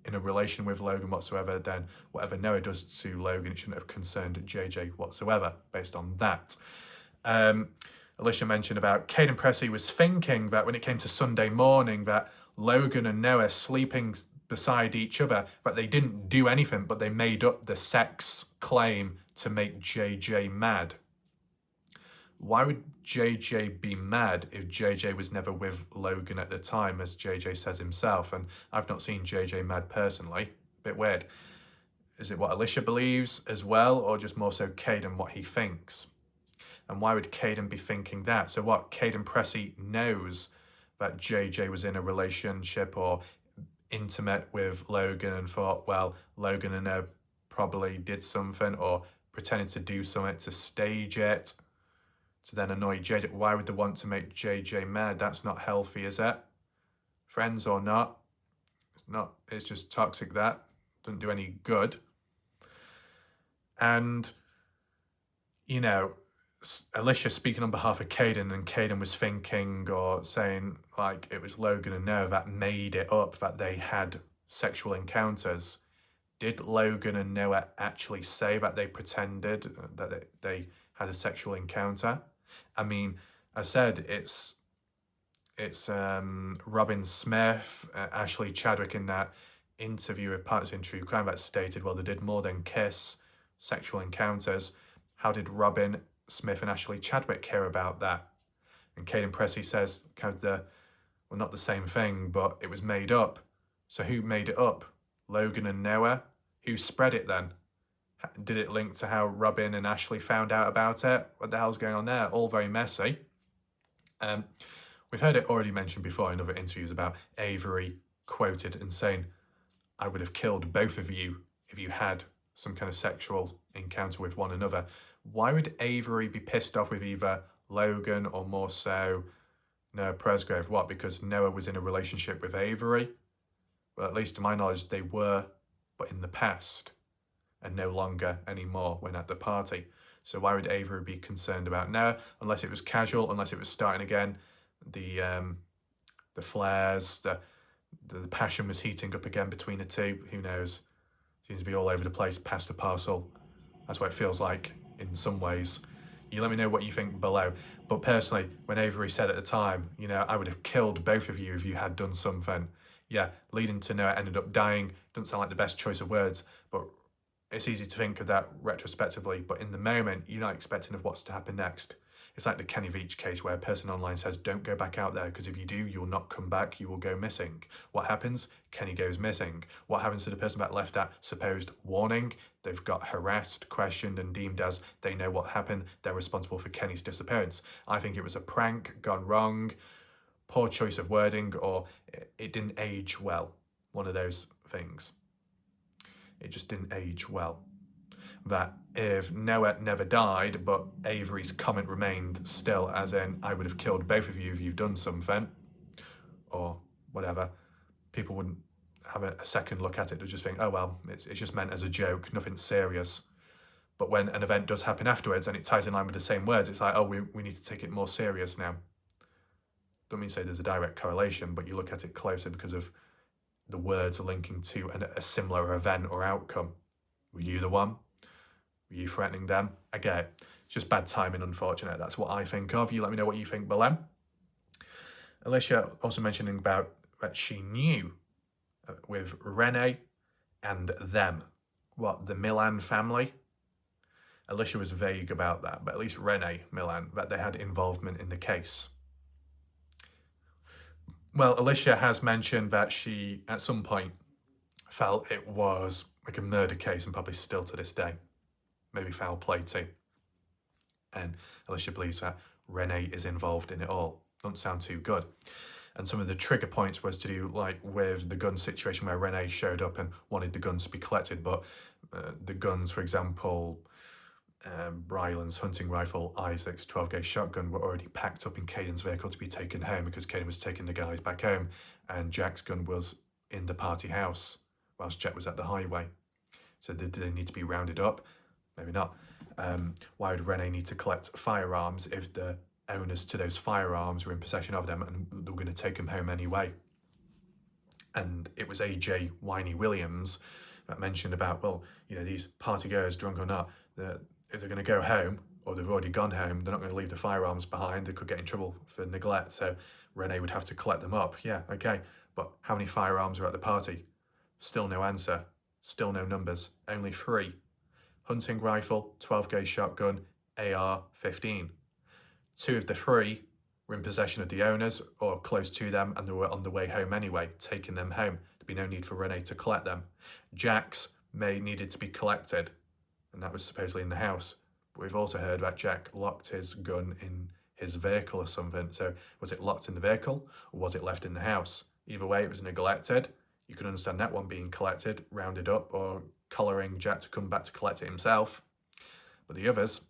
in a relation with Logan whatsoever, then whatever Noah does to Logan, it shouldn't have concerned JJ whatsoever based on that. Elisha mentioned about Kaden Pressy was thinking that when it came to Sunday morning that Logan and Noah sleeping beside each other, that they didn't do anything, but they made up the sex claim to make JJ mad. Why would JJ be mad if JJ was never with Logan at the time, as JJ says himself? And I've not seen JJ mad personally. Bit weird. Is it what Elisha believes as well, or just more so Kaden, what he thinks? And why would Kaden be thinking that? So what, Kaden Pressy knows that JJ was in a relationship or intimate with Logan and thought, well, Logan and her probably did something or pretended to do something to stage it, to then annoy JJ. Why would they want to make JJ mad? That's not healthy, is it? Friends or not? It's just toxic. That doesn't do any good. And, you know, Elisha speaking on behalf of Kaden, and Kaden was thinking or saying like it was Logan and Noah that made it up, that they had sexual encounters. Did Logan and Noah actually say that they pretended that they had a sexual encounter? I mean, I said it's Robin Smith, Ashley Chadwick in that interview with Partners in True Crime that stated, well, they did more than kiss, sexual encounters. How did Robin Smith and Ashley Chadwick hear about that? And Kaden Pressy says kind of well, not the same thing, but it was made up. So who made it up? Logan and Noah? Who spread it then? Did it link to how Robin and Ashley found out about it? What the hell's going on there? All very messy. We've heard it already mentioned before in other interviews about Avery quoted and saying, I would have killed both of you if you had some kind of sexual encounter with one another. Why would Avery be pissed off with either Logan or more so Noah Presgrove? What, because Noah was in a relationship with Avery? Well, at least to my knowledge, they were, but in the past, and no longer anymore when at the party. So why would Avery be concerned about Noah? Unless it was casual, unless it was starting again. The flares, the passion was heating up again between the two. Who knows? Seems to be all over the place, past the parcel. That's what it feels like in some ways. You let me know what you think below. But personally, when Avery said at the time, you know, I would have killed both of you if you had done something. Yeah, leading to Noah ended up dying. Doesn't sound like the best choice of words, but it's easy to think of that retrospectively. But in the moment, you're not expecting of what's to happen next. It's like the Kenny Veach case where a person online says, don't go back out there because if you do, you'll not come back, you will go missing. What happens? Kenny goes missing. What happens to the person that left that supposed warning? They've got harassed, questioned and deemed as they know what happened. They're responsible for Kenny's disappearance. I think it was a prank gone wrong, poor choice of wording, or it didn't age well. One of those things. It just didn't age well. That if Noah never died, but Avery's comment remained still, as in, I would have killed both of you if you've done something, or whatever, people wouldn't have a second look at it. They'd just think, oh, well, it's just meant as a joke, nothing serious. But when an event does happen afterwards and it ties in line with the same words, it's like, oh, we need to take it more serious now. Don't mean to say there's a direct correlation, but you look at it closer because of the words are linking to a similar event or outcome. Were you the one? Were you threatening them? I get it. It's just bad timing, unfortunate. That's what I think of. You let me know what you think below. Elisha also mentioning about that she knew with Renee and them. What, the Milan family? Elisha was vague about that, but at least Renee Milan, that they had involvement in the case. Well, Elisha has mentioned that she, at some point, felt it was like a murder case, and probably still to this day. Maybe foul play too. And Elisha believes that Renee is involved in it all. Doesn't sound too good. And some of the trigger points was to do like with the gun situation where Renee showed up and wanted the guns to be collected, but the guns, for example, Bryland's hunting rifle, Isaac's 12-gauge shotgun were already packed up in Kaden's vehicle to be taken home because Kaden was taking the guys back home, and Jack's gun was in the party house whilst Jack was at the highway. So did they need to be rounded up? Maybe not. Why would Renee need to collect firearms if the owners to those firearms were in possession of them and they were going to take them home anyway? And it was AJ Whiny Williams that mentioned about, well, you know, these party goers, drunk or not, if they're going to go home or they've already gone home, they're not going to leave the firearms behind. They could get in trouble for neglect. So Renee would have to collect them up. Yeah, okay. But how many firearms are at the party? Still no answer. Still no numbers. Only 3. Hunting rifle, 12-gauge shotgun, AR-15. 2 of the 3 were in possession of the owners or close to them, and they were on the way home anyway, taking them home. There'd be no need for Renee to collect them. Jack's needed to be collected, and that was supposedly in the house. But we've also heard that Jack locked his gun in his vehicle or something. So was it locked in the vehicle or was it left in the house? Either way, it was neglected. You could understand that one being collected, rounded up, or collaring Jack to come back to collect it himself. But the others,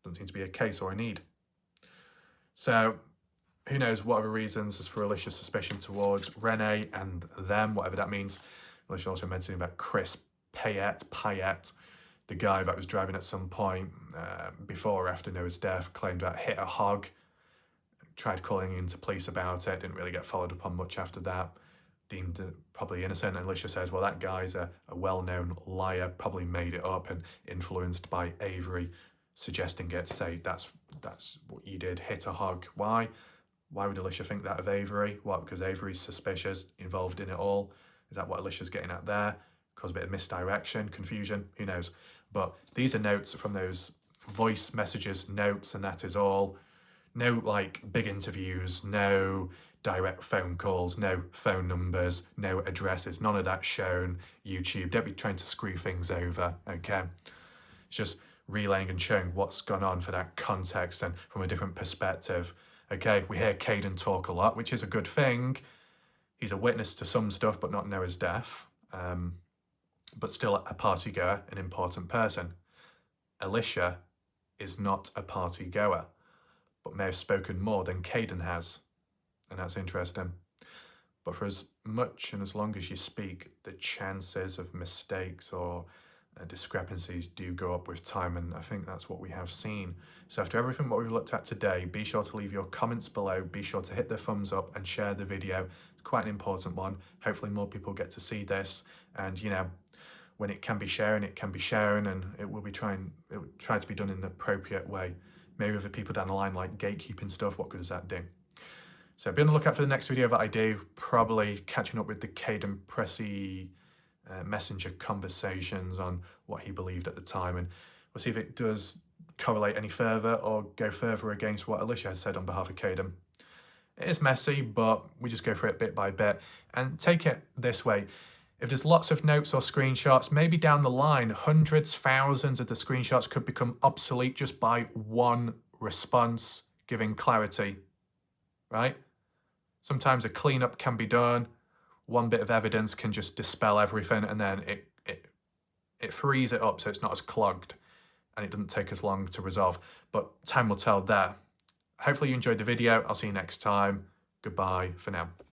doesn't seem to be a case or a need. So who knows what other reasons as for Elisha's suspicion towards Renee and them, whatever that means. Elisha also mentioned about Chris Payette, the guy that was driving at some point before or after Noah's death, claimed that hit a hog, tried calling into police about it, didn't really get followed up on much after that. Deemed probably innocent. And Elisha says, well, that guy's a well-known liar, probably made it up and influenced by Avery suggesting it, say that's what you did, hit a hog. Why would Elisha think that of Avery? What, because Avery's suspicious, involved in it all? Is that what Elisha's getting at there? Cause a bit of misdirection, confusion, who knows? But these are notes from those voice messages, notes, and that is all. No like big interviews, no direct phone calls, no phone numbers, no addresses, none of that shown. YouTube, don't be trying to screw things over, okay? It's just relaying and showing what's gone on for that context and from a different perspective. Okay, we hear Kaden talk a lot, which is a good thing. He's a witness to some stuff, but not Noah's death. But still a party goer, an important person. Elisha is not a party goer, but may have spoken more than Kaden has. And that's interesting. But for as much and as long as you speak, the chances of mistakes or discrepancies do go up with time, and I think that's what we have seen. So after everything what we've looked at today, be sure to leave your comments below, be sure to hit the thumbs up and share the video. It's quite an important one. Hopefully more people get to see this, and you know, when it can be shown, and it will try to be done in an appropriate way. Maybe other people down the line like gatekeeping stuff, what good does that do? So be on the lookout for the next video that I do, probably catching up with the Kaden Pressy messenger conversations on what he believed at the time, and we'll see if it does correlate any further or go further against what Elisha has said on behalf of Kaden. It is messy, but we just go through it bit by bit and take it this way. If there's lots of notes or screenshots, maybe down the line, hundreds, thousands of the screenshots could become obsolete just by one response giving clarity, right? Sometimes a cleanup can be done. One bit of evidence can just dispel everything, and then it frees it up so it's not as clogged and it doesn't take as long to resolve. But time will tell there. Hopefully you enjoyed the video. I'll see you next time. Goodbye for now.